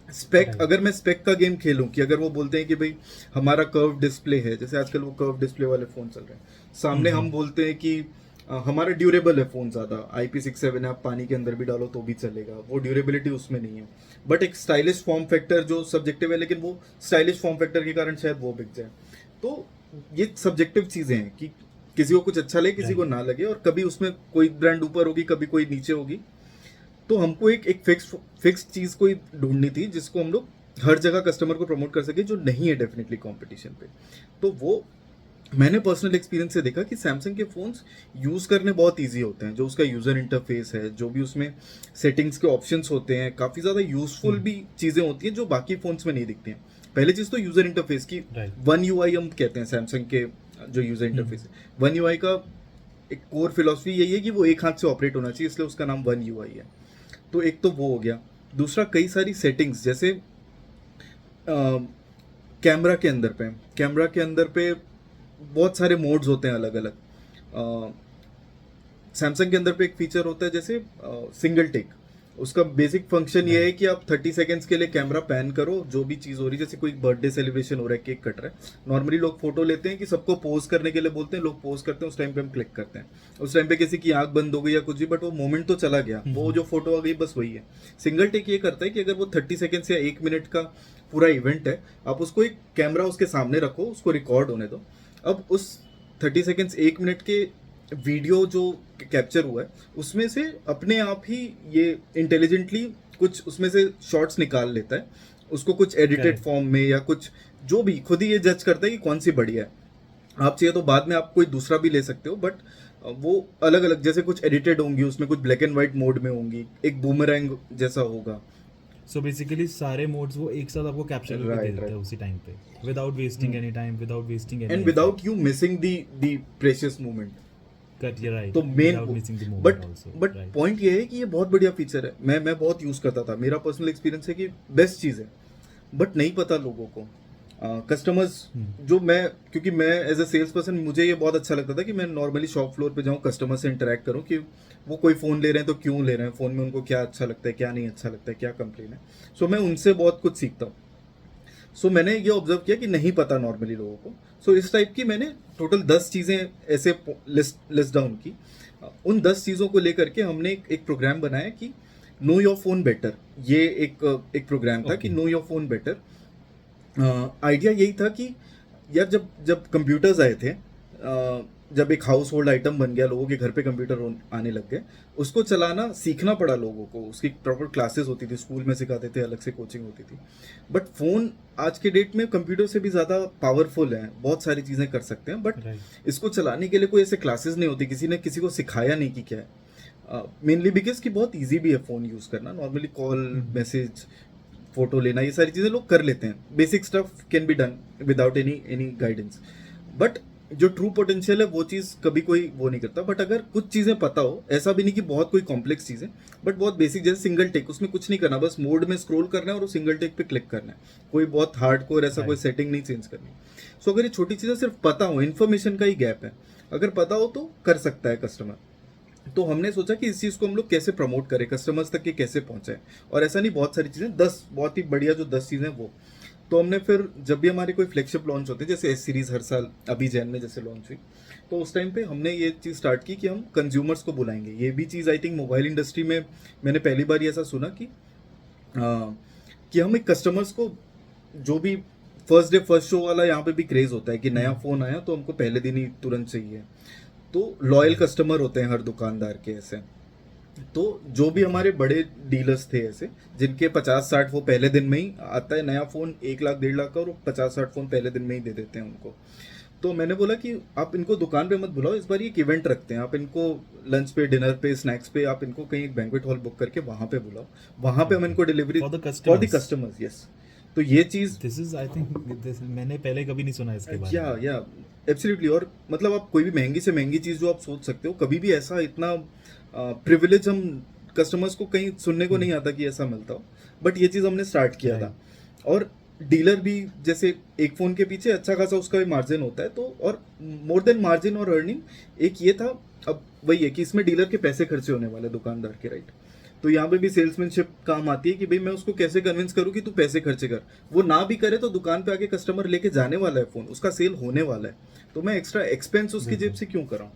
स्पेक, अगर मैं स्पेक का गेम खेलूं कि अगर वो बोलते हैं कि भाई हमारा कर्व डिस्प्ले है, जैसे आजकल वो कर्व डिस्प्ले वाले फ़ोन चल रहे हैं, सामने हम बोलते हैं कि हमारा ड्यूरेबल है फ़ोन ज़्यादा, IP67 है, आप पानी के अंदर भी डालो तो भी चलेगा, वो ड्यूरेबिलिटी उसमें नहीं है। बट एक स्टाइलिश फॉर्म फैक्टर जो सब्जेक्टिव है, लेकिन वो स्टाइलिश फॉर्म फैक्टर के कारण शायद वो बिक जाए। तो ये सब्जेक्टिव चीज़ें हैं कि किसी को कुछ अच्छा लगे, किसी को ना लगे, और कभी उसमें कोई ब्रांड ऊपर होगी, कभी कोई नीचे होगी। तो हमको एक फिक्स चीज़ कोई ढूंढनी थी जिसको हम लोग हर जगह कस्टमर को प्रमोट कर सके, जो नहीं है डेफिनेटली कंपटीशन पे। तो वो मैंने पर्सनल एक्सपीरियंस से देखा कि सैमसंग के फ़ोन्स यूज़ करने बहुत इजी होते हैं। जो उसका यूज़र इंटरफेस है, जो भी उसमें सेटिंग्स के ऑप्शंस होते हैं, काफ़ी ज़्यादा यूज़फुल भी चीज़ें होती हैं जो बाकी फ़ोन्स में नहीं दिखती हैं। पहली चीज़ तो यूज़र इंटरफेस की, वन UI हम कहते हैं सैमसंग के जो यूज़र इंटरफेस है। वन UI का एक कोर फिलॉसफी यही है कि वो एक हाथ से ऑपरेट होना चाहिए, इसलिए उसका नाम वन UI है। तो एक तो वो हो गया। दूसरा, कई सारी सेटिंग्स, जैसे कैमरा के अंदर पे बहुत सारे मोड्स होते हैं अलग अलग। सैमसंग के अंदर पे एक फीचर होता है जैसे सिंगल टेक। उसका बेसिक फंक्शन ये है कि आप 30 सेकेंड्स के लिए कैमरा पैन करो, जो भी चीज़ हो रही है, जैसे कोई बर्थडे सेलिब्रेशन हो रहा है, केक कट रहा है, नॉर्मली लोग फोटो लेते हैं कि सबको पोज करने के लिए बोलते हैं, लोग पोज करते हैं, उस टाइम पे हम क्लिक करते हैं, उस टाइम पे किसी की आंख बंद हो गई या कुछ भी, बट वो मोमेंट तो चला गया, वो जो फोटो आ गई बस वही है। सिंगल टेक ये करता है कि अगर वो 30 सेकेंड्स या 1 मिनट का पूरा इवेंट है, आप उसको एक कैमरा उसके सामने रखो, उसको रिकॉर्ड होने दो। अब उस 30 सेकेंड्स 1 मिनट के वीडियो जो कैप्चर हुआ है, उसमें से अपने आप ही ये इंटेलिजेंटली कुछ उसमें से शॉट्स निकाल लेता है, उसको कुछ एडिटेड फॉर्म में या कुछ जो भी, खुद ही ये जज करता है कि कौन सी बढ़िया है। आप चाहिए तो बाद में आप कोई दूसरा भी ले सकते हो, बट वो अलग अलग, जैसे कुछ एडिटेड होंगी, उसमें कुछ ब्लैक एंड व्हाइट मोड में होंगी, एक बूमरैंग जैसा होगा। सो बेसिकली सारे मोड्स वो एक साथ आपको कैप्चर करके दे देते हैं उसी टाइम पे, without wasting any time, without wasting any, and without you missing the precious moment. Cut you right, तो मेन missing the moment also. But point ये है कि ये बहुत बढ़िया फीचर है, मैं बहुत यूज करता था, मेरा पर्सनल एक्सपीरियंस है कि बेस्ट चीज़ है। बट नहीं पता लोगों को, कस्टमर्स जो मैं, क्योंकि मैं एज अ सेल्स पर्सन, मुझे ये बहुत अच्छा लगता था कि मैं नॉर्मली शॉप फ्लोर पे जाऊँ, कस्टमर से इंटरेक्ट करूँ कि वो कोई फ़ोन ले रहे हैं तो क्यों ले रहे हैं, फ़ोन में उनको क्या अच्छा लगता है, क्या नहीं अच्छा लगता है, क्या कंप्लेन है। सो मैं उनसे बहुत कुछ सीखता हूँ। सो मैंने ये ऑब्जर्व किया कि नहीं पता नॉर्मली लोगों को। सो इस टाइप की मैंने टोटल 10 चीज़ें ऐसे लिस्ट डाउन की। उन 10 चीज़ों को लेकर के हमने एक प्रोग्राम बनाया कि नो योर फोन बेटर। ये एक प्रोग्राम था कि no your phone better. Idea यही था कि यार जब कंप्यूटर्स आए थे, जब एक हाउस होल्ड आइटम बन गया, लोगों के घर पे कंप्यूटर आने लग गए, उसको चलाना सीखना पड़ा लोगों को। उसकी प्रॉपर क्लासेस होती थी, स्कूल में सिखाते थे, अलग से कोचिंग होती थी। बट फ़ोन आज के डेट में कंप्यूटर से भी ज़्यादा पावरफुल है, बहुत सारी चीज़ें कर सकते हैं, बट इसको चलाने के लिए कोई ऐसे क्लासेस नहीं होती, किसी ने किसी को सिखाया नहीं कि क्या है। मेनली बिकॉज कि बहुत ईजी भी है फ़ोन यूज़ करना, नॉर्मली कॉल, मैसेज, फोटो लेना, ये सारी चीज़ें लोग कर लेते हैं, basic stuff can be done without any guidance. But जो ट्रू पोटेंशियल है वो चीज़ कभी कोई वो नहीं करता। बट अगर कुछ चीज़ें पता हो, ऐसा भी नहीं कि बहुत कोई कॉम्प्लेक्स चीज़ है, बट बहुत बेसिक, जैसे सिंगल टेक, उसमें कुछ नहीं करना, बस मोड में स्क्रॉल करना है और सिंगल टेक पे क्लिक करना है, कोई बहुत हार्डकोर ऐसा कोई सेटिंग नहीं चेंज करनी। सो अगर ये छोटी चीज़ें सिर्फ पता हो, इन्फॉर्मेशन का ही गैप है, अगर पता हो तो कर सकता है कस्टमर। तो हमने सोचा कि इस चीज़ को हम लोग कैसे प्रमोट करें, कस्टमर्स तक ये कैसे पहुंचाएं। और ऐसा नहीं, बहुत सारी चीज़ें, 10 बहुत ही बढ़िया जो 10 चीज़ें वो तो हमने फिर जब भी हमारे कोई फ्लैगशिप लॉन्च होते हैं, जैसे एस सीरीज हर साल अभी जैन में जैसे लॉन्च हुई, तो उस टाइम पे हमने ये चीज़ स्टार्ट की कि हम कंज्यूमर्स को बुलाएंगे। ये भी चीज़ आई थिंक मोबाइल इंडस्ट्री में मैंने पहली बार ये ऐसा सुना कि हम एक कस्टमर्स को, जो भी फर्स्ट डे फर्स्ट शो वाला यहाँ पे भी क्रेज होता है कि नया फ़ोन आया तो हमको पहले दिन ही तुरंत चाहिए, तो लॉयल कस्टमर होते हैं हर दुकानदार के ऐसे। तो जो भी हमारे बड़े डीलर्स थे ऐसे, जिनके 50-60 वो पहले दिन में ही आता है नया फ़ोन 1 लाख 1.5 लाख का, और 50-60 फ़ोन पहले दिन में ही दे देते हैं उनको। तो मैंने बोला कि आप इनको दुकान पे मत बुलाओ, इस बार ये एक इवेंट रखते हैं, आप इनको लंच पे, डिनर पे, स्नैक्स पे, आप इनको कहीं एक बैंक्वेट हॉल बुक करके वहाँ पे बुलाओ, वहाँ पे हम इनको delivery For the for the customers. Customers. Yes, तो ये चीज़ this is I think this मैंने पहले कभी नहीं सुना इसके बारे में। या एब्सोल्युटली। और मतलब आप कोई भी महंगी से महंगी चीज़ जो आप सोच सकते हो, कभी भी ऐसा इतना प्रिविलेज हम कस्टमर्स को कहीं सुनने को नहीं आता कि ऐसा मिलता हो, बट ये चीज़ हमने स्टार्ट किया था। और डीलर भी जैसे एक फ़ोन के पीछे अच्छा खासा उसका भी मार्जिन होता है, तो और मोर देन मार्जिन और अर्निंग एक ये था, अब वही है कि इसमें डीलर के पैसे खर्चे होने वाले दुकानदार के, राइट। तो यहाँ पे भी सेल्समैनशिप काम आती है कि भाई मैं उसको कैसे कन्विंस करूँ कि तू पैसे खर्चे कर, वो ना भी करे तो दुकान पे आके कस्टमर लेके जाने वाला है फ़ोन, उसका सेल होने वाला है, तो मैं एक्स्ट्रा एक्सपेंस उसकी जेब से क्यों कराऊँ।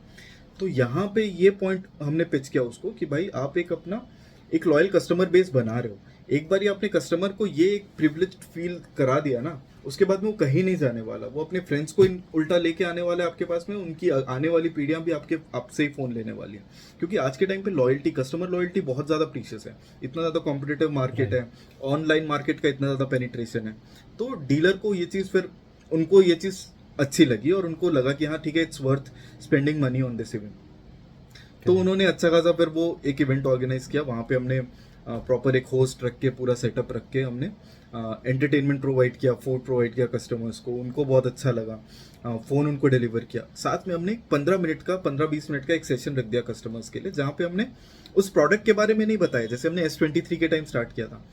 तो यहाँ पे ये पॉइंट हमने पिच किया उसको कि भाई आप एक अपना एक लॉयल कस्टमर बेस बना रहे हो, एक बार ये अपने कस्टमर को ये एक प्रिविलेज फील करा दिया ना, उसके बाद में वो कहीं नहीं जाने वाला, वो अपने फ्रेंड्स को उल्टा लेके आने वाला है आपके पास में, उनकी आने वाली पीढ़ियां भी आपसे ही फ़ोन लेने वाली है। क्योंकि आज के टाइम पे लॉयल्टी, कस्टमर लॉयल्टी बहुत ज़्यादा प्रीशियस है, इतना ज़्यादा कॉम्पिटिटिव मार्केट है, ऑनलाइन मार्केट का इतना ज़्यादा पेनिट्रेशन है। तो डीलर को ये चीज़, फिर उनको ये चीज़ अच्छी लगी और उनको लगा कि हाँ ठीक है, it's worth spending money on this event. तो उन्होंने अच्छा खासा फिर वो एक इवेंट ऑर्गेनाइज किया, वहाँ पे हमने प्रॉपर एक होस्ट रख के, पूरा सेटअप रख के हमने एंटरटेनमेंट प्रोवाइड किया, फूड प्रोवाइड किया कस्टमर्स को, उनको बहुत अच्छा लगा, फ़ोन उनको डिलीवर किया। साथ में हमने 15-20 मिनट का एक सेशन रख दिया कस्टमर्स के लिए, जहाँ पे हमने उस प्रोडक्ट के बारे में नहीं बताया, जैसे हमने S23 के टाइम स्टार्ट किया था।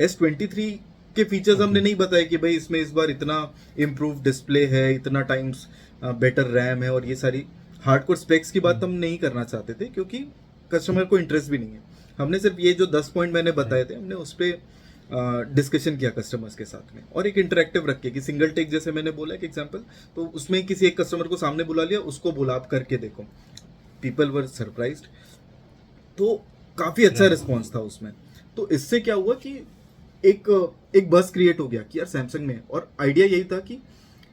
S23 के फीचर्स हमने नहीं बताया कि भाई इसमें इस बार इतना इम्प्रूव डिस्प्ले है, इतना टाइम्स बेटर रैम है, और ये सारी हार्डकोर स्पेक्स की बात हम नहीं करना चाहते थे, क्योंकि कस्टमर को इंटरेस्ट भी नहीं है। हमने सिर्फ ये जो 10 पॉइंट मैंने बताए थे, हमने उस पर डिस्कशन किया कस्टमर्स के साथ में, और एक इंटरेक्टिव रख के कि सिंगल टेक जैसे मैंने बोला एक एग्जांपल, तो उसमें किसी एक कस्टमर को सामने बुला लिया, उसको बोला आप करके देखो, पीपल वर सरप्राइज्ड। तो काफ़ी अच्छा रिस्पॉन्स था उसमें। तो इससे क्या हुआ कि एक बस क्रिएट हो गया कि यार सैमसंग में, और आइडिया यही था कि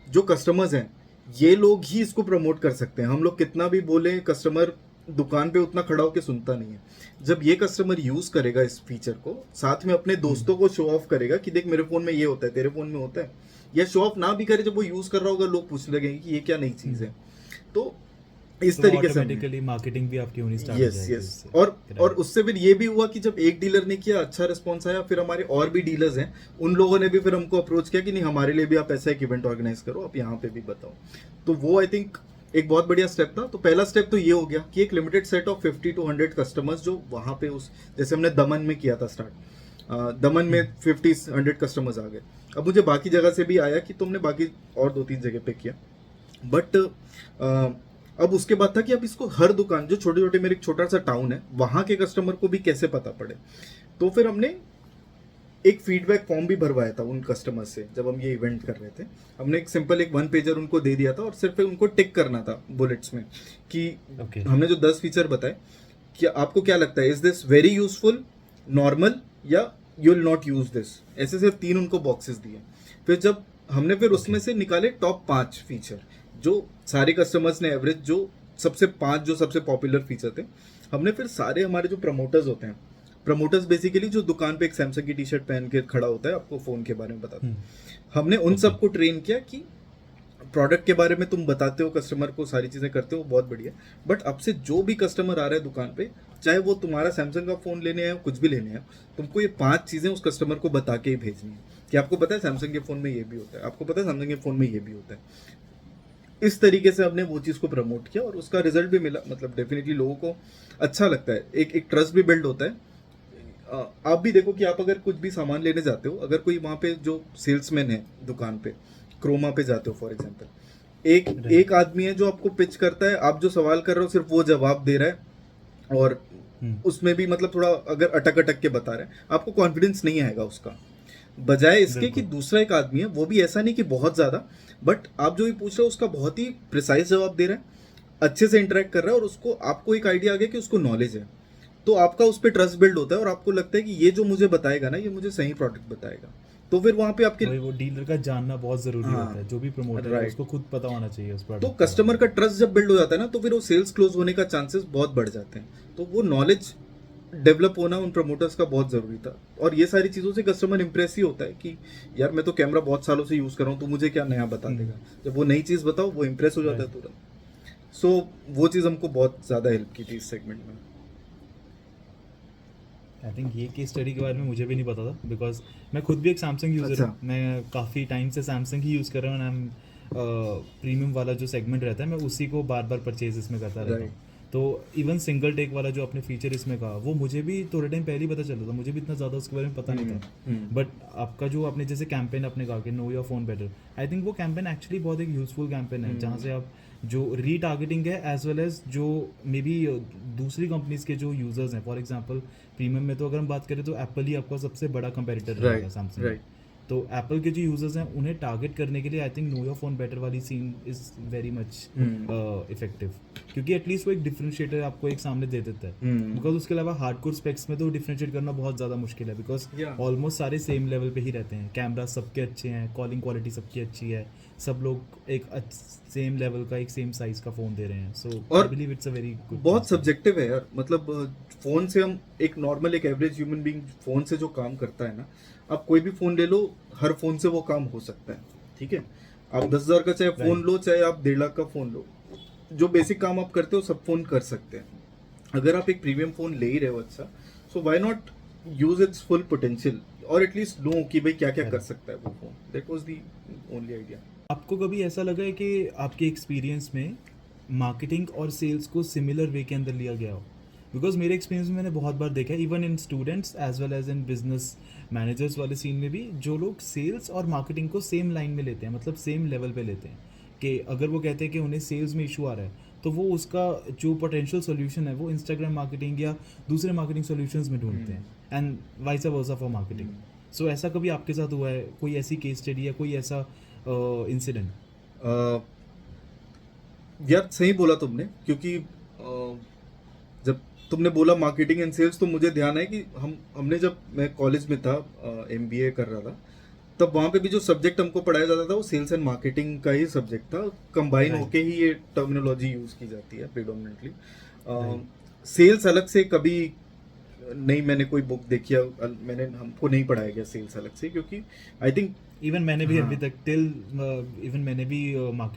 जो कस्टमर्स हैं ये लोग ही इसको प्रमोट कर सकते हैं, हम लोग कितना भी बोले, कस्टमर दुकान पे उतना खड़ा होकर सुनता नहीं है। जब ये कस्टमर यूज करेगा इस फीचर को, साथ में अपने दोस्तों को शो ऑफ करेगा कि देख मेरे फोन में ये होता है, तेरे फोन में होता है, या शो ऑफ ना भी करे, जब वो यूज कर रहा होगा लोग पूछने लगेंगे कि ये क्या नई चीज है। तो इस तरीके से ऑटोमेटिकली मार्केटिंग भी आपकी होनी स्टार्ट हो यस जाएगी यस। इससे। और उससे फिर ये भी हुआ कि जब एक डीलर ने किया, अच्छा रिस्पॉन्स आया, फिर हमारे और भी डीलर्स हैं, उन लोगों ने भी फिर हमको अप्रोच किया कि नहीं हमारे लिए भी आप ऐसा एक इवेंट ऑर्गेनाइज करो, आप यहाँ पे भी बताओ। तो वो आई थिंक एक बहुत बढ़िया स्टेप था। तो पहला स्टेप तो ये हो गया कि एक limited set of 50 to 100 customers जो वहाँ पे उस, जैसे हमने दमन में किया था स्टार्ट, दमन में 50-100 कस्टमर्स आ गए। अब मुझे बाकी जगह से भी आया कि तुमने बाकी और 2-3 जगह पे किया, बट अब उसके बाद था कि अब इसको हर दुकान, जो छोटे छोटे, मेरे एक छोटा सा टाउन है, वहाँ के कस्टमर को भी कैसे पता पड़े। तो फिर हमने एक फीडबैक फॉर्म भी भरवाया था उन कस्टमर से, जब हम ये इवेंट कर रहे थे। हमने एक सिंपल एक 1 पेजर उनको दे दिया था, और सिर्फ उनको टिक करना था बुलेट्स में कि हमने जो 10 फीचर बताए, कि आपको क्या लगता है, is this very useful, normal, या you will not use this, ऐसे सिर्फ 3 उनको बॉक्सेस दिए। फिर जब हमने फिर उसमें से निकाले टॉप 5 फीचर, जो सारे कस्टमर्स ने एवरेज, जो सबसे 5 जो सबसे पॉपुलर फीचर थे, हमने फिर सारे हमारे जो प्रमोटर्स होते हैं, प्रमोटर्स बेसिकली जो दुकान पे एक सैमसंग की टी शर्ट पहन के खड़ा होता है, आपको फोन के बारे में बताता है, हमने उन सबको ट्रेन किया कि प्रोडक्ट के बारे में तुम बताते हो कस्टमर को, सारी चीज़ें करते हो, बहुत बढ़िया, बट अब से जो भी कस्टमर आ रहा है दुकान पे, चाहे वो तुम्हारा सैमसंग का फ़ोन लेने आए, कुछ भी लेने आए, तुमको ये 5 चीज़ें उस कस्टमर को बता के ही भेजनी है कि आपको पता है सैमसंग के फ़ोन में ये भी होता है, आपको पता है सैमसंग के फ़ोन में ये भी होता है। इस तरीके से हमने वो चीज़ को प्रमोट किया, और उसका रिजल्ट भी मिला, मतलब डेफिनेटली लोगों को अच्छा लगता है, एक ट्रस्ट भी बिल्ड होता है। आप भी देखो कि आप अगर कुछ भी सामान लेने जाते हो, अगर कोई वहाँ पे जो सेल्समैन है दुकान पे, क्रोमा पे जाते हो फॉर एग्जांपल, एक आदमी है जो आपको पिच करता है, आप जो सवाल कर रहे हो सिर्फ वो जवाब दे रहा है, और उसमें भी मतलब थोड़ा अगर अटक अटक के बता रहे हैं, आपको कॉन्फिडेंस नहीं आएगा उसका। बजाय इसके कि बिल्कुल। दूसरा एक आदमी है, वो भी ऐसा नहीं कि बहुत ज्यादा, बट आप जो भी पूछ रहे हो उसका बहुत ही प्रिसाइज जवाब दे रहा है, अच्छे से इंटरेक्ट कर रहा है, और उसको आपको एक आइडिया आ गया कि उसको नॉलेज है, तो आपका उस पर ट्रस्ट बिल्ड होता है और आपको लगता है कि ये जो मुझे बताएगा ना, ये मुझे सही प्रोडक्ट बताएगा, तो फिर वहां पे आपके, वही वो डीलर का जानना बहुत ज़रूरी हाँ, होता है, जो भी प्रमोटर है राइट, उसको खुद पता होना चाहिए उस तो प्रोडक्ट के बारे कस्टमर में। का ट्रस्ट जब बिल्ड हो जाता है ना, तो फिर वो सेल्स क्लोज होने का चांसेस बहुत बढ़ जाते हैं, तो वो नॉलेज डेवलप होना उन प्रमोटर्स का बहुत जरूरी था, और ये सारी चीजों से कस्टमर इंप्रेस ही होता है कि यार मैं तो कैमरा बहुत सालों से यूज कर रहा हूँ, तो मुझे क्या नया बता देगा, जब वो नई चीज बताओ वो इंप्रेस हो जाता है राइट। तुरंत। सो वो चीज हमको बहुत ज्यादा हेल्प की थी इस सेगमेंट में। आई थिंक ये केस स्टडी के बारे में मुझे भी नहीं पता था, बिकॉज मैं खुद भी एक सैमसंग यूज़र अच्छा, हूँ। मैं काफ़ी टाइम से सैमसंग ही यूज़ कर रहा हूँ, एंड आई एम प्रीमियम वाला जो सेगमेंट रहता है मैं उसी को बार बार परचेज इसमें करता रहता राइट, हूँ। तो इवन सिंगल टेक वाला जो आपने फीचर इसमें कहा, वो मुझे भी थोड़े टाइम पहले ही पता चला था, मुझे भी इतना ज़्यादा उसके बारे में पता नहीं था। हम्म, बट आपका जो आपने जैसे कैंपेन आपने कहा कि no your phone better, I think वो कैंपेन एक्चुअली बहुत एक यूजफुल कैंपेन है, जहाँ से आप जो रीटारगेटिंग है एज वेल एज जो मे बी दूसरी कंपनीज के जो यूजर्स हैं, फॉर एग्जांपल प्रीमियम में तो अगर हम बात करें तो एप्पल ही आपका सबसे बड़ा कंपेटिटर रहेगा राइट, सैमसंग में। राइट, तो एप्पल के जो यूजर्स हैं उन्हें टारगेट करने के लिए I think no your phone better वाली scene is very much effective, क्योंकि एटलीस्ट वो एक डिफरेंशिएटर आपको एक सामने दे देता है। बिकॉज उसके अलावा हार्डकोर स्पेक्स में तो डिफरेंशिएट करना बहुत ज़्यादा मुश्किल है, बिकॉज या ऑलमोस्ट सारे सेम लेवल पे ही रहते हैं, कैमरा सबके अच्छे हैं, कॉलिंग क्वालिटी सबकी अच्छी है, सब लोग एक सेम लेवल का एक सेम साइज का फ़ोन दे रहे हैं। सो आई और believe it's a very good बहुत सब्जेक्टिव है यार, मतलब फोन से हम एक नॉर्मल एक एवरेज ह्यूमन बीइंग फोन से जो काम करता है ना, आप कोई भी फोन ले लो, हर फोन से वो काम हो सकता है, ठीक है, आप 10,000 का चाहे फोन राइट। लो, चाहे आप 1.5 लाख का फोन लो, जो बेसिक काम आप करते हो सब फोन कर सकते हैं। अगर आप एक प्रीमियम फोन ले ही रहे हो अच्छा, so why not use it's full potential, और एटलीस्ट लो कि भाई क्या क्या कर करेक्ट। सकता है वो phone, that was the only idea. आपको कभी ऐसा लगा है कि आपके एक्सपीरियंस में मार्केटिंग और सेल्स को सिमिलर वे के अंदर लिया गया हो? बिकॉज मेरे एक्सपीरियंस में मैंने बहुत बार देखा है, even in students as well as in business managers वाले सीन में भी, जो लोग सेल्स और मार्केटिंग को सेम लाइन में लेते हैं, मतलब सेम लेवल पे लेते हैं, कि अगर वो कहते हैं कि उन्हें सेल्स में इशू आ रहा है, तो वो उसका जो पोटेंशियल सोल्यूशन है वो इंस्टाग्राम मार्केटिंग या दूसरे मार्केटिंग सोल्यूशंस में ढूंढते हैं, and vice versa for marketing. So ऐसा कभी आपके साथ हुआ है, कोई ऐसी केस स्टडी या कोई ऐसा इंसिडेंट? यार सही बोला तुमने, क्योंकि जब तुमने बोला मार्केटिंग एंड सेल्स, तो मुझे ध्यान है कि हमने जब मैं कॉलेज में था, एमबीए कर रहा था, तब वहाँ पे भी जो सब्जेक्ट हमको पढ़ाया जाता था वो सेल्स एंड मार्केटिंग का ही सब्जेक्ट था, कंबाइन राइट। होके ही ये टर्मिनोलॉजी यूज की जाती है प्रिडोमिनेटली। राइट। सेल्स अलग से कभी नहीं, मैंने कोई बुक देखी है, मैंने हमको नहीं पढ़ाया गया सेल्स अलग से, क्योंकि आई थिंक, इवन मैंने भी हाँ, अभी तक टिल इवन मैंने भी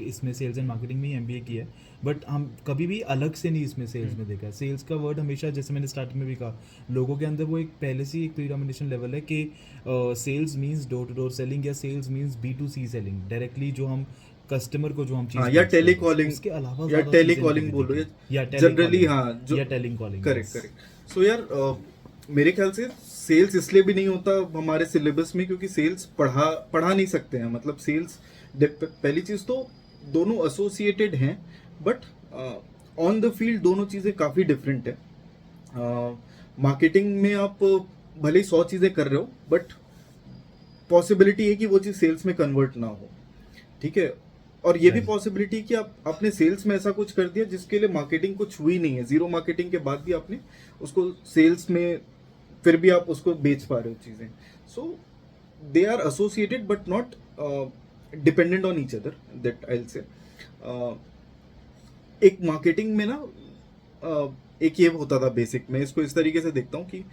इसमें सेल्स एंड मार्केटिंग में एमबीए किया है, बट हम कभी भी अलग से नहीं इसमें सेल्स में देखा है। सेल्स का वर्ड हमेशा, जैसे मैंने स्टार्टिंग में भी कहा, लोगों के अंदर वो एक पहले से ही एक प्रीडोमिनेशन लेवल है कि sales means door to door selling, या sales means B to C selling, directly जो हम कस्टमर को जो हम चीज़ हाँ, या बेचते हैं, बस टेलीकॉलिंग, उसके अलावा या ज़्यादा चीज़ें नहीं टेलीकॉलिंग कभी बोल लो, देखी, या जनरली, टेलीकॉलिंग, हाँ, जो या टेलिंग करेक्ट, यस। करेक्ट। सो यार मेरे ख्याल से सेल्स इसलिए भी नहीं होता हमारे सिलेबस में, क्योंकि सेल्स पढ़ा नहीं सकते हैं, मतलब सेल्स, पहली चीज तो दोनों एसोसिएटेड हैं, बट ऑन द फील्ड दोनों चीजें काफी डिफरेंट है। मार्केटिंग में आप भले ही 100 चीजें कर रहे हो, बट पॉसिबिलिटी है कि वो चीज सेल्स में कन्वर्ट ना हो, ठीक है, और ये भी राइट। पॉसिबिलिटी कि आप आपने सेल्स में ऐसा कुछ कर दिया जिसके लिए मार्केटिंग कुछ हुई नहीं है, जीरो मार्केटिंग के बाद भी आपने उसको सेल्स में, फिर भी आप उसको बेच पा रहे हो चीजें। So they are associated but not dependent on each other, that I will say. एक मार्केटिंग में ना एक ये होता था बेसिक, मैं इसको इस तरीके से देखता हूँ कि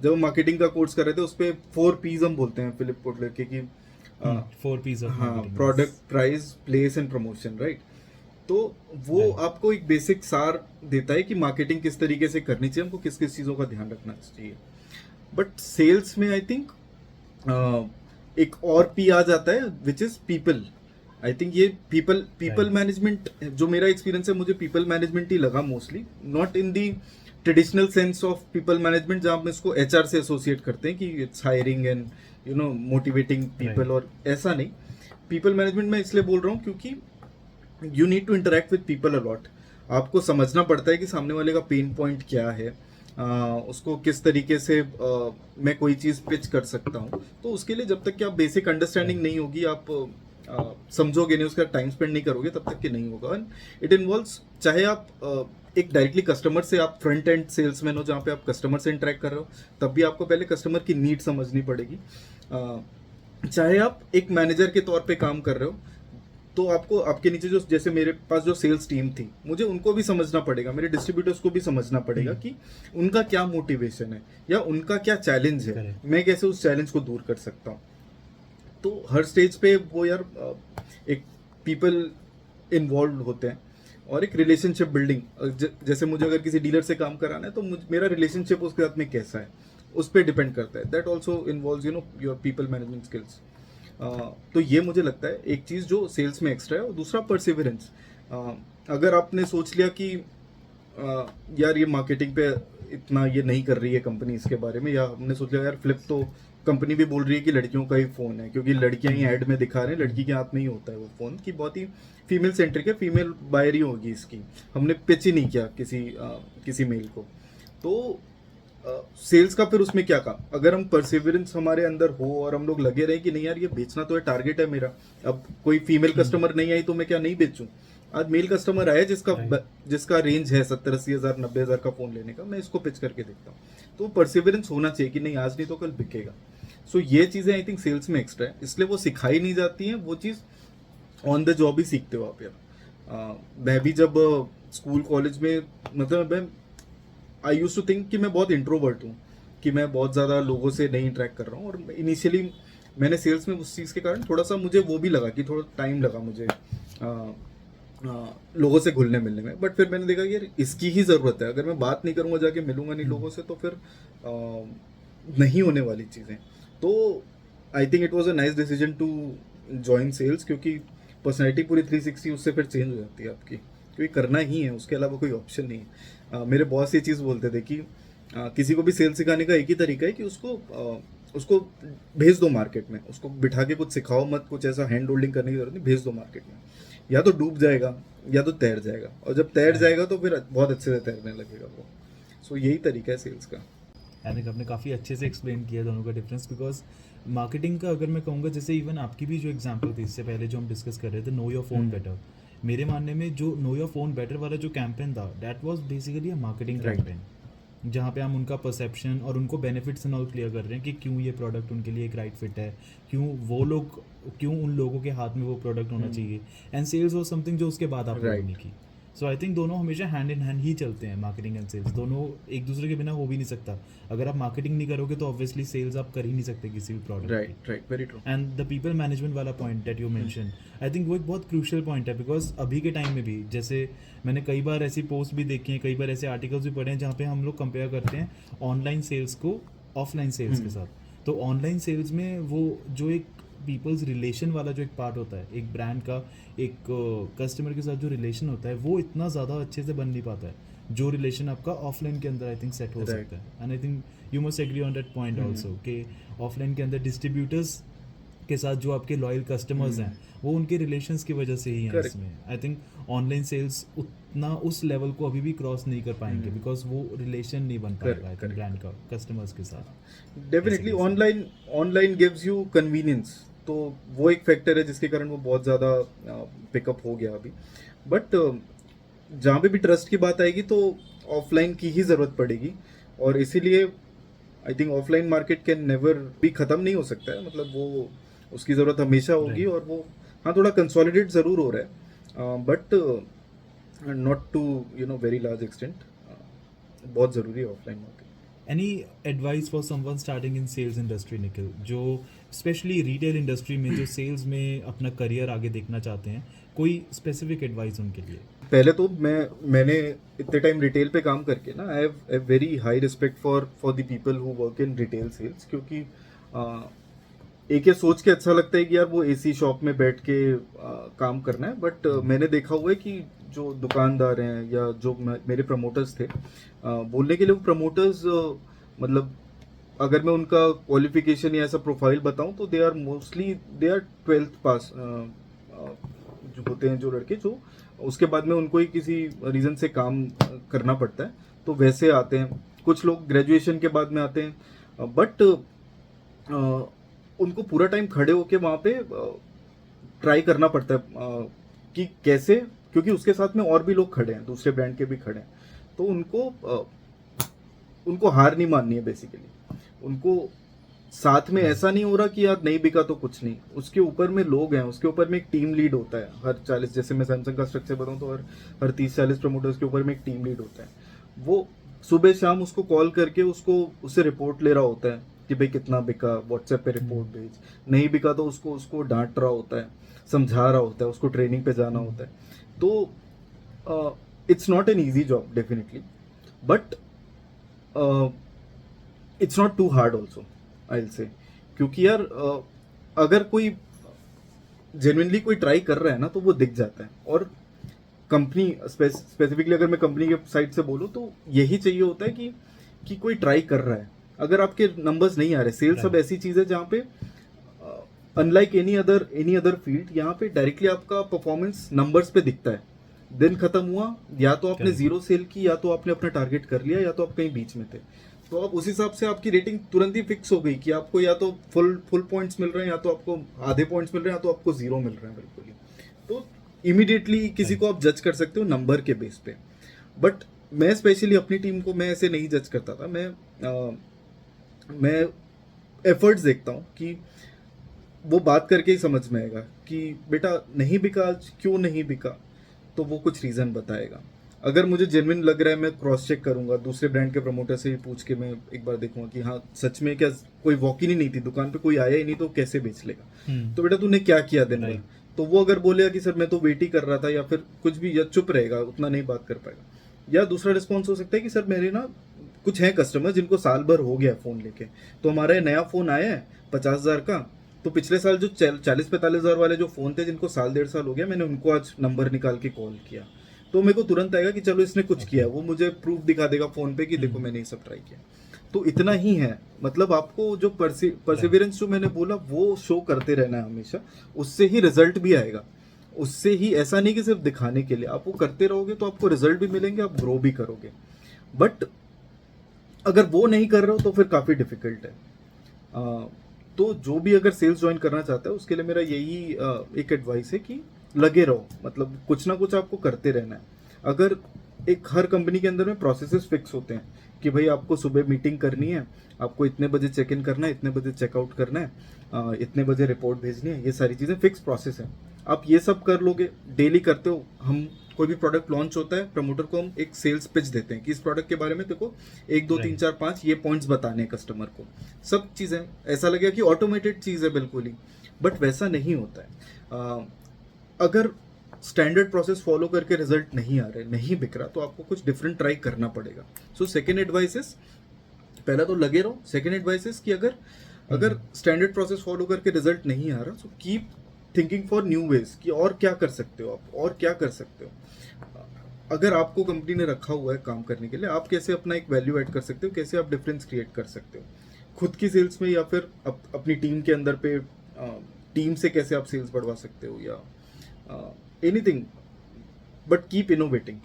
जब हम मार्केटिंग का कोर्स कर रहे थे, उस पर 4 P's हम बोलते हैं फिलिप कोटलर के, कि 4 P's ऑफ हाँ, marketing. Product, price, place and promotion, right. तो वो Right. आपको एक बेसिक सार देता है कि मार्केटिंग किस तरीके से करनी चाहिए, हमको किस किस चीज़ों का ध्यान रखना चाहिए। बट सेल्स में आई थिंक एक और पी आ जाता है, which is people. I think ये पीपल Right. मैनेजमेंट, जो मेरा एक्सपीरियंस है, मुझे पीपल मैनेजमेंट ही लगा mostly, not in the traditional sense of people management, जहाँ हम इसको एचआर से एसोसिएट करते हैं कि it's hiring and motivating people, Right. और ऐसा नहीं। पीपल मैनेजमेंट मैं इसलिए बोल रहा हूँ क्योंकि you need to interact with people a lot, आपको समझना पड़ता है कि सामने वाले का पेन पॉइंट क्या है, उसको किस तरीके से मैं कोई चीज़ पिच कर सकता हूँ। तो उसके लिए जब तक कि आप बेसिक अंडरस्टैंडिंग नहीं होगी, आप समझोगे नहीं, उसका टाइम स्पेंड नहीं करोगे, तब तक कि नहीं होगा। एंड इट इन्वॉल्व्स, चाहे आप एक डायरेक्टली कस्टमर से, आप फ्रंट एंड सेल्समैन हो जहाँ पे आप कस्टमर से इंटरेक्ट कर रहे हो, तब भी आपको पहले कस्टमर की नीड समझनी पड़ेगी। चाहे आप एक मैनेजर के तौर पे काम कर रहे हो, तो आपको आपके नीचे जो, जैसे मेरे पास जो सेल्स टीम थी, मुझे उनको भी समझना पड़ेगा, मेरे डिस्ट्रीब्यूटर्स को भी समझना पड़ेगा कि उनका क्या मोटिवेशन है या उनका क्या चैलेंज है, Correct. मैं कैसे उस चैलेंज को दूर कर सकता हूँ। तो हर स्टेज पे वो यार एक पीपल इन्वॉल्व होते हैं, और एक रिलेशनशिप बिल्डिंग, जैसे मुझे अगर किसी डीलर से काम कराना है, तो मेरा रिलेशनशिप उसके साथ में कैसा है, उस पर डिपेंड करता है। That also involves your people management skills. तो ये मुझे लगता है एक चीज़ जो सेल्स में एक्स्ट्रा है। और दूसरा परसिवरेंस। अगर आपने सोच लिया कि यार ये मार्केटिंग पे इतना ये नहीं कर रही है कंपनी इसके बारे में, या हमने सोच लिया यार फ्लिप तो कंपनी भी बोल रही है कि लड़कियों का ही फ़ोन है, क्योंकि लड़कियां ही ऐड में दिखा रहे हैं, लड़की के हाथ में ही होता है वो फ़ोन, की बहुत ही फीमेल सेंट्रिक है, फीमेल बायर ही होगी इसकी, हमने पिच ही नहीं किया किसी मेल को। तो सेल्स का फिर उसमें क्या काम, अगर हम परसिवरेंस हमारे अंदर हो और हम लोग लगे रहे कि नहीं यार ये बेचना तो है, टारगेट है मेरा, अब कोई फीमेल कस्टमर नहीं आई तो मैं क्या नहीं बेचूं, आज मेल कस्टमर आया जिसका रेंज है 70-80 हज़ार 90 हज़ार का फोन लेने का, मैं इसको पिच करके देखता हूँ। तो परसिवरेंस होना चाहिए कि नहीं आज नहीं तो कल बिकेगा। सो ये चीजें आई थिंक सेल्स में एक्स्ट्रा है, इसलिए वो सिखाई नहीं जाती हैं, वो चीज ऑन द जॉब ही सीखते हो आप यार। मैं भी जब स्कूल कॉलेज में, मतलब मैं आई यूज टू थिंक कि मैं बहुत इंट्रोवर्ट हूँ, कि मैं बहुत ज़्यादा लोगों से नहीं इंटरेक्ट कर रहा हूँ, और इनिशियली मैंने सेल्स में उस चीज़ के कारण थोड़ा सा मुझे वो भी लगा कि थोड़ा टाइम लगा मुझे लोगों से घुलने मिलने में। बट फिर मैंने देखा कि यार इसकी ही ज़रूरत है, अगर मैं बात नहीं करूँगा, जाके मिलूंगा नहीं लोगों से, तो फिर नहीं होने वाली चीज़ें। तो I think it was a nice decision to join sales, क्योंकि पर्सनैलिटी पूरी 360 उससे फिर चेंज हो जाती है आपकी, क्योंकि करना ही है, उसके अलावा कोई ऑप्शन नहीं है। मेरे बॉस ये चीज़ बोलते थे कि किसी को भी सेल्स सिखाने का एक ही तरीका है कि उसको भेज दो मार्केट में, उसको बिठा के कुछ सिखाओ मत, कुछ ऐसा हैंड होल्डिंग करने की जरूरत नहीं, भेज दो मार्केट में, या तो डूब जाएगा या तो तैर जाएगा, और जब तैर जाएगा तो फिर बहुत अच्छे से तैरने लगेगा वो। सो यही तरीका है सेल्स का। आई थिंक आपने काफ़ी अच्छे से एक्सप्लेन किया दोनों का डिफरेंस, बिकॉज मार्केटिंग का अगर मैं कहूँगा, जैसे इवन आपकी भी जो एग्जांपल थी इससे पहले जो हम डिस्कस कर रहे थे, नो योर फोन बेटर, मेरे मानने में जो नो योर फोन बेटर वाला जो कैंपेन था, that was basically a marketing Right. Campaign, जहाँ पे हम उनका परसेप्शन और उनको बेनिफिट्स एंड ऑल क्लियर कर रहे हैं कि क्यों ये प्रोडक्ट उनके लिए एक राइट फिट है, क्यों उन लोगों के हाथ में वो प्रोडक्ट होना चाहिए, एंड सेल्स वाज समथिंग जो उसके बाद आप लोगों ने की। सो आई थिंक दोनों हमेशा हैंड इन हैंड ही चलते हैं, मार्केटिंग एंड सेल्स दोनों एक दूसरे के बिना हो भी नहीं सकता। अगर आप मार्केटिंग नहीं करोगे तो ऑब्वियसली सेल्स आप कर ही नहीं सकते किसी भी प्रोडक्ट की। Right, very true. And the people management वाला point that you mention, I think वो एक बहुत क्रूशियल पॉइंट है, बिकॉज अभी के टाइम में भी, जैसे मैंने कई बार ऐसी पोस्ट भी देखी हैं, कई बार ऐसे आर्टिकल्स भी पढ़े हैं जहाँ पे हम लोग कंपेयर करते हैं ऑनलाइन सेल्स को ऑफलाइन सेल्स के साथ। तो ऑनलाइन सेल्स में वो जो एक पीपल्स रिलेशन वाला जो एक पार्ट होता है, एक ब्रांड का एक कस्टमर के साथ जो रिलेशन होता है, वो इतना ज़्यादा अच्छे से बन नहीं पाता है जो रिलेशन आपका ऑफलाइन के अंदर आई थिंक सेट हो सकता है। And I think you must agree on that point also कि ऑफलाइन के अंदर डिस्ट्रीब्यूटर्स के साथ जो आपके लॉयल कस्टमर्स हैं, वो उनके रिलेशंस की वजह से ही हैं इसमें। आई थिंक ऑनलाइन सेल्स उतना उस लेवल को अभी भी क्रॉस नहीं कर पाएंगे, बिकॉज वो रिलेशन नहीं बन पाएगा आई थिंक ब्रांड का कस्टमर्स के साथ। Definitely online gives you convenience, तो वो एक फैक्टर है जिसके कारण वो बहुत ज़्यादा पिकअप हो गया अभी। बट जहाँ पे भी ट्रस्ट की बात आएगी तो ऑफलाइन की ही ज़रूरत पड़ेगी, और इसीलिए I think offline market can never भी ख़त्म नहीं हो सकता है, मतलब वो उसकी ज़रूरत हमेशा होगी। और वो हाँ थोड़ा कंसोलिडेट ज़रूर हो रहा है, but not to very large extent. बहुत ज़रूरी है offline market. Any advice for someone starting in sales industry Nikhil, जो स्पेशली रिटेल इंडस्ट्री में जो सेल्स में अपना करियर आगे देखना चाहते हैं, कोई स्पेसिफिक एडवाइस उनके लिए? पहले तो मैंने इतने टाइम रिटेल पे काम करके ना, I have very high respect for the people who work in retail sales, क्योंकि एक ये सोच के अच्छा लगता है कि यार वो एसी शॉप में बैठ के काम करना है। बट मैंने देखा हुआ है कि जो दुकानदार हैं या जो मेरे प्रमोटर्स थे, बोलने के लिए वो प्रमोटर्स, मतलब अगर मैं उनका क्वालिफिकेशन या ऐसा प्रोफाइल बताऊं तो दे आर 12th पास जो होते हैं, जो लड़के जो उसके बाद में उनको ही किसी रीज़न से काम करना पड़ता है, तो वैसे आते हैं। कुछ लोग ग्रेजुएशन के बाद में आते हैं, बट उनको पूरा टाइम खड़े होके वहाँ पे ट्राई करना पड़ता है कि कैसे, क्योंकि उसके साथ में और भी लोग खड़े हैं, दूसरे ब्रांड के भी खड़े हैं, तो उनको हार नहीं माननी है बेसिकली। उनको साथ में ऐसा नहीं हो रहा कि यार नहीं बिका तो कुछ नहीं, उसके ऊपर में लोग हैं, उसके ऊपर में एक टीम लीड होता है। हर 40, जैसे मैं सैमसंग का स्ट्रक्चर बताऊं तो हर 30-40 प्रमोटर्स के ऊपर में एक टीम लीड होता है। वो सुबह शाम उसको कॉल करके उससे रिपोर्ट ले रहा होता है कि भाई कितना बिका, व्हाट्सएप पे रिपोर्ट भेज, नहीं बिका तो उसको डांट रहा होता है, समझा रहा होता है, उसको ट्रेनिंग पे जाना होता है। तो it's not an easy job definitely, but it's not too hard also I will say, क्योंकि यार अगर कोई जेन्युइनली कोई ट्राई कर रहा है ना तो वो दिख जाता है। और कंपनी स्पेसिफिकली अगर मैं कंपनी के साइड से बोलूँ तो यही चाहिए होता है कि कोई ट्राई कर रहा है। अगर आपके नंबर्स नहीं आ रहे, सेल्स अब ऐसी चीज है जहाँ पे अनलाइक एनी अदर फील्ड, यहाँ पे डायरेक्टली आपका परफॉर्मेंस नंबर्स पे दिखता है। दिन खत्म हुआ, या तो आपने जीरो सेल की, या तो आपने अपना टारगेट कर लिया, या तो आप कहीं बीच में थे। तो अब उस हिसाब से आपकी रेटिंग तुरंत ही फिक्स हो गई कि आपको या तो फुल पॉइंट्स मिल रहे हैं, या तो आपको आधे पॉइंट्स मिल रहे हैं, या तो आपको जीरो मिल रहे हैं बिल्कुल ही। तो इमीडिएटली किसी को आप जज कर सकते हो नंबर के बेस पे। बट मैं स्पेशली अपनी टीम को मैं ऐसे नहीं जज करता था। मैं एफर्ट्स देखता हूँ कि वो बात करके ही समझ में आएगा कि बेटा नहीं बिका आज, क्यों नहीं बिका, तो वो कुछ रीज़न बताएगा। अगर मुझे जेन्युइन लग रहा है, मैं क्रॉस चेक करूंगा, दूसरे ब्रांड के प्रमोटर से भी पूछ के मैं एक बार देखूंगा कि हाँ सच में क्या कोई वॉक इन ही नहीं थी, दुकान पे कोई आया ही नहीं, तो कैसे बेच लेगा। तो बेटा तूने क्या किया दिन भर, तो वो अगर बोलेगा कि सर मैं तो वेट ही कर रहा था, या फिर कुछ भी, या चुप रहेगा, उतना नहीं बात कर पाएगा। या दूसरा रिस्पॉन्स हो सकता है कि सर मेरे ना कुछ हैं कस्टमर जिनको साल भर हो गया फ़ोन लेके, तो हमारा नया फ़ोन आया है 50,000 का, तो पिछले साल जो 40-45,000 वाले जो फ़ोन थे जिनको साल 1.5 साल हो गया, मैंने उनको आज नंबर निकाल के कॉल किया, तो मेरे को तुरंत आएगा कि चलो इसने कुछ किया। वो मुझे प्रूफ दिखा देगा फ़ोन पे कि देखो मैंने ये सब ट्राई किया। तो इतना ही है, मतलब आपको जो परसिवियरेंस जो मैंने बोला वो शो करते रहना है हमेशा, उससे ही रिजल्ट भी आएगा। उससे ही, ऐसा नहीं कि सिर्फ दिखाने के लिए, आप वो करते रहोगे तो आपको रिजल्ट भी मिलेंगे, आप ग्रो भी करोगे। बट अगर वो नहीं कर रहे हो तो फिर काफ़ी डिफिकल्ट है। तो जो भी अगर सेल्स ज्वाइन करना चाहता है उसके लिए मेरा यही एक एडवाइस है कि लगे रहो, मतलब कुछ ना कुछ आपको करते रहना है। अगर एक हर कंपनी के अंदर में प्रोसेसेस फिक्स होते हैं कि भाई आपको सुबह मीटिंग करनी है, आपको इतने बजे चेक इन करना है, इतने बजे चेकआउट करना है, इतने बजे रिपोर्ट भेजनी है, ये सारी चीज़ें फिक्स प्रोसेस है। आप ये सब कर लोगे, डेली करते हो। हम कोई भी प्रोडक्ट लॉन्च होता है, प्रमोटर को हम एक सेल्स पिच देते हैं कि इस प्रोडक्ट के बारे में देखो 1 2 3 4 5 ये पॉइंट्स बताने हैं कस्टमर को। सब चीज़ें ऐसा लगेगा कि ऑटोमेटेड चीज़ है बिल्कुल ही, बट वैसा नहीं होता है। अगर स्टैंडर्ड प्रोसेस फॉलो करके रिजल्ट नहीं आ रहे, नहीं बिक रहा, तो आपको कुछ डिफरेंट ट्राई करना पड़ेगा। सो सेकेंड एडवाइस इज, पहला तो लगे रहो। सेकेंड एडवाइस इज कि अगर स्टैंडर्ड प्रोसेस फॉलो करके रिजल्ट नहीं आ रहा, so keep thinking for new ways कि और क्या कर सकते हो आप, और क्या कर सकते हो। अगर आपको कंपनी ने रखा हुआ है काम करने के लिए, आप कैसे अपना एक वैल्यू ऐड कर सकते हो, कैसे आप डिफरेंस क्रिएट कर सकते हो खुद की सेल्स में, या फिर अपनी टीम के अंदर पे टीम से कैसे आप सेल्स बढ़वा सकते हो, या एनीथिंग, बट कीप इनोवेटिंग।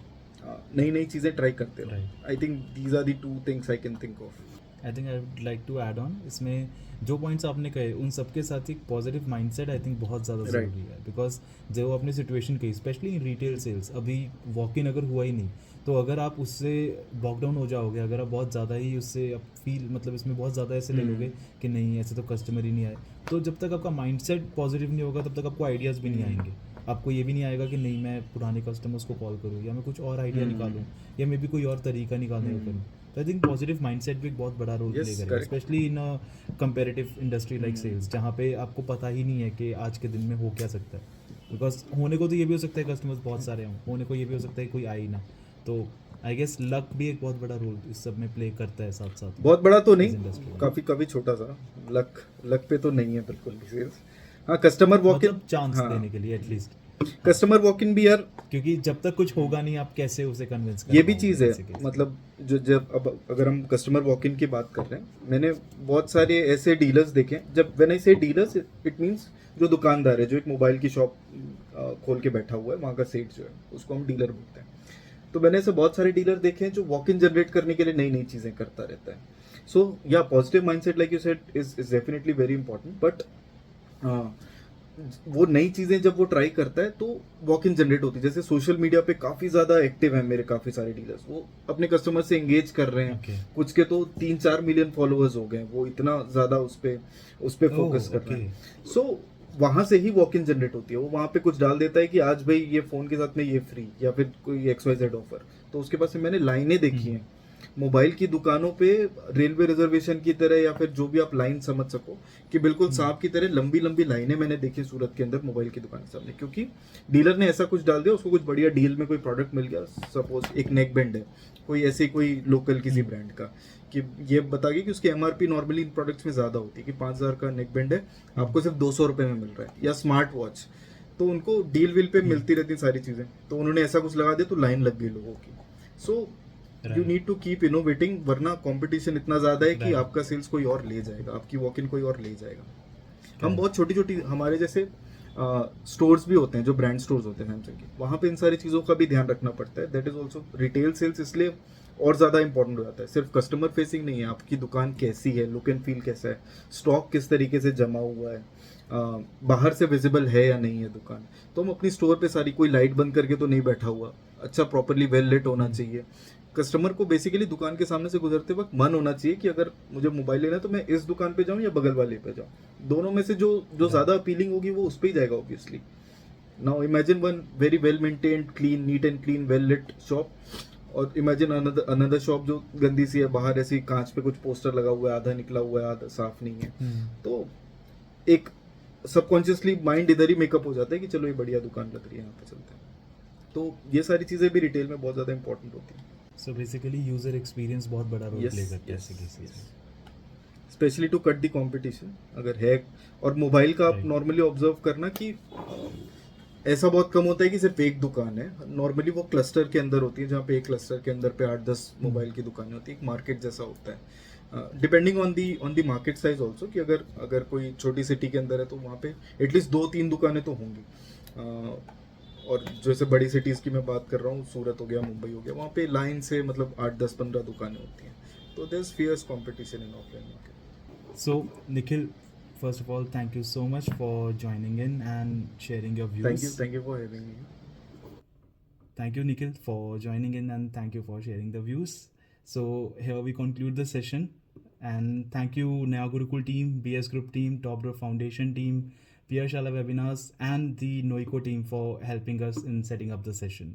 नई नई चीज़ें ट्राई करते रहो। I think these are the 2 things I can think of. I think I would like to add on, इसमें जो पॉइंट्स आपने कहे उन सबके साथ एक पॉजिटिव माइंडसेट आई थिंक बहुत ज़्यादा ज़रूरी है। बिकॉज जो अपनी सिचुएशन की, स्पेशली इन रिटेल सेल्स, अभी वॉक इन अगर हुआ ही नहीं, तो अगर आप उससे बॉकडाउन हो जाओगे, अगर आप बहुत ज़्यादा ही उससे आप फील, मतलब इसमें बहुत ज़्यादा ऐसे ले लोगे कि नहीं ऐसे तो कस्टमर ही नहीं आए, तो जब तक आपका माइंडसेट पॉजिटिव नहीं होगा तब तक आपको आइडियाज़ भी नहीं आएंगे। आपको ये भी नहीं आएगा कि नहीं मैं पुराने कस्टमर्स को कॉल करूँ, या मैं कुछ और आइडिया निकालूँ, या मैं भी कोई और तरीका निकालने का करूँ। तो आई थिंक पॉजिटिव माइंडसेट भी एक बहुत बड़ा रोल प्ले करेगा, specially in a comparative industry like sales, जहाँ पे आपको पता ही नहीं है कि आज के दिन में हो क्या सकता है। बिकॉज होने को तो ये भी हो सकता है कस्टमर्स बहुत सारे हों, होने को ये भी हो सकता है कोई आए ही ना। तो आई गेस लक भी एक बहुत बड़ा रोल इस सब में प्ले करता है साथ साथ। बहुत बड़ा तो नहीं, इंडस्ट्री काफी छोटा सा। लक पे तो नहीं है बिल्कुल भी सेल्स। हाँ, कस्टमर वॉक इन, मतलब चांस देने के लिए एटलीस्ट। कस्टमर वॉक इन भी यार, क्योंकि जब तक कुछ होगा नहीं आप कैसे उसे कन्विंस कर ये भी पाओगे चीज़ है। basically। मतलब जो जब अब अगर हम कस्टमर वॉक इन की बात कर रहे हैं, मैंने बहुत सारे ऐसे डीलर्स देखे हैं। जब व्हेन आई से डीलर्स, इट मींस जो दुकानदार है, जो एक मोबाइल की शॉप खोल के बैठा हुआ है, वहाँ का सेठ जो है उसको हम डीलर बोलते हैं। तो मैंने ऐसे बहुत सारे डीलर देखे हैं जो वॉक इन जनरेट करने के लिए नई नई चीज़ें करता रहता है। सो या positive mindset like you said is definitely very important, but वो नई चीजें जब वो ट्राई करता है तो वॉक इन जनरेट होती है। जैसे सोशल मीडिया पे काफी ज्यादा एक्टिव है मेरे काफी सारे डीलर्स, वो अपने कस्टमर से एंगेज कर रहे हैं। Okay. कुछ के तो 3-4 मिलियन फॉलोअर्स हो गए, वो इतना ज्यादा उस पे फोकस Oh, कर रहे okay. हैं। सो वहां से ही वॉक इन जनरेट होती है। वो वहां पे कुछ डाल देता है कि आज भाई ये फोन के साथ में ये फ्री, या फिर कोई XYZ ऑफर। तो उसके पास से मैंने लाइनें देखी हैं मोबाइल की दुकानों पे, रेलवे रिजर्वेशन की तरह, या फिर जो भी आप लाइन समझ सको, कि बिल्कुल सांप की तरह लंबी लंबी लाइनें मैंने देखी सूरत के अंदर मोबाइल की दुकान के सामने, क्योंकि डीलर ने ऐसा कुछ डाल दिया, उसको कुछ बढ़िया डील में कोई प्रोडक्ट मिल गया। सपोज एक नेक बैंड है, कोई ऐसे कोई लोकल किसी ब्रांड का, कि ये बता गया कि उसकी MRP नॉर्मली इन प्रोडक्ट्स में ज्यादा होती है, कि 5,000 का नेक बैंड है, आपको सिर्फ 200 रुपए में मिल रहा है, या स्मार्ट वॉच। तो उनको डील विल पे मिलती रहती सारी चीजें, तो उन्होंने ऐसा कुछ लगा दिया तो लाइन लग गई लोगों की। So you need to keep innovating, वरना कंपटीशन इतना ज्यादा है कि Right. आपका सेल्स कोई और ले जाएगा, आपकी वॉक इन कोई और ले जाएगा। हम बहुत छोटी छोटी, हमारे जैसे स्टोर्स भी होते हैं जो ब्रांड स्टोर्स होते हैं सैमसंग के, वहाँ पे इन सारी चीज़ों का भी ध्यान रखना पड़ता है। That is also retail sales, इसलिए और ज़्यादा इंपॉर्टेंट हो जाता है। सिर्फ कस्टमर फेसिंग नहीं है, आपकी दुकान कैसी है, लुक एंड फील कैसा है, स्टॉक किस तरीके से जमा हुआ है, बाहर से विजिबल है या नहीं है दुकान। तो हम अपनी स्टोर पे सारी, कोई लाइट बंद करके तो नहीं बैठा हुआ, अच्छा प्रॉपरली वेल लिट होना चाहिए। कस्टमर को बेसिकली दुकान के सामने से गुजरते वक्त मन होना चाहिए कि अगर मुझे मोबाइल लेना है तो मैं इस दुकान पे जाऊं या बगल वाले पे जाऊं, दोनों में से जो जो ज्यादा अपीलिंग होगी वो उस पे ही जाएगा obviously. Now imagine one very well maintained, clean, neat and clean, well lit shop, और इमेजिन अनदर शॉप जो गंदी सी है, बाहर ऐसी कांच पे कुछ पोस्टर लगा हुआ है, आधा निकला हुआ है, आधा साफ नहीं है। तो एक सबकॉन्शियसली माइंड इधर ही मेकअप हो जाता है कि चलो ये बढ़िया दुकान लग रही है, यहाँ पे चलते हैं। तो ये सारी चीजें भी रिटेल में बहुत ज्यादा इंपॉर्टेंट होती हैं। सो बेसिकली यूजर एक्सपीरियंस बहुत बड़ा रोल Yes, प्ले करता है yes, ऐसे केसेस yes. में। Specially to cut the competition अगर है। और मोबाइल का आप Right. नॉर्मली ऑब्जर्व करना कि ऐसा बहुत कम होता है कि सिर्फ एक दुकान है। नॉर्मली वो क्लस्टर के अंदर होती है, जहाँ पे एक क्लस्टर के अंदर पे 8-10 मोबाइल की दुकानें होती है, एक मार्केट जैसा होता है। Depending on the market size also, कि अगर कोई छोटी सिटी के अंदर है तो वहाँ पे एटलीस्ट 2-3 दुकानें तो होंगी। और जैसे बड़ी सिटीज़ की मैं बात कर रहा हूँ, सूरत हो गया, मुंबई हो गया, वहाँ पे लाइन से मतलब 8-10-15 दुकानें होती हैं। तो there is fierce competition in offline market. So, Nikhil, first of all, thank you so much for joining in and sharing your views. Thank you for having me. Thank you, Nikhil, for joining in and thank you for sharing the views. So, here we conclude the session. And thank you, Naya Gurukul team, BS Group team, Top Growth Foundation team, Pierre Shala Webinars, and the Noiko team for helping us in setting up the session.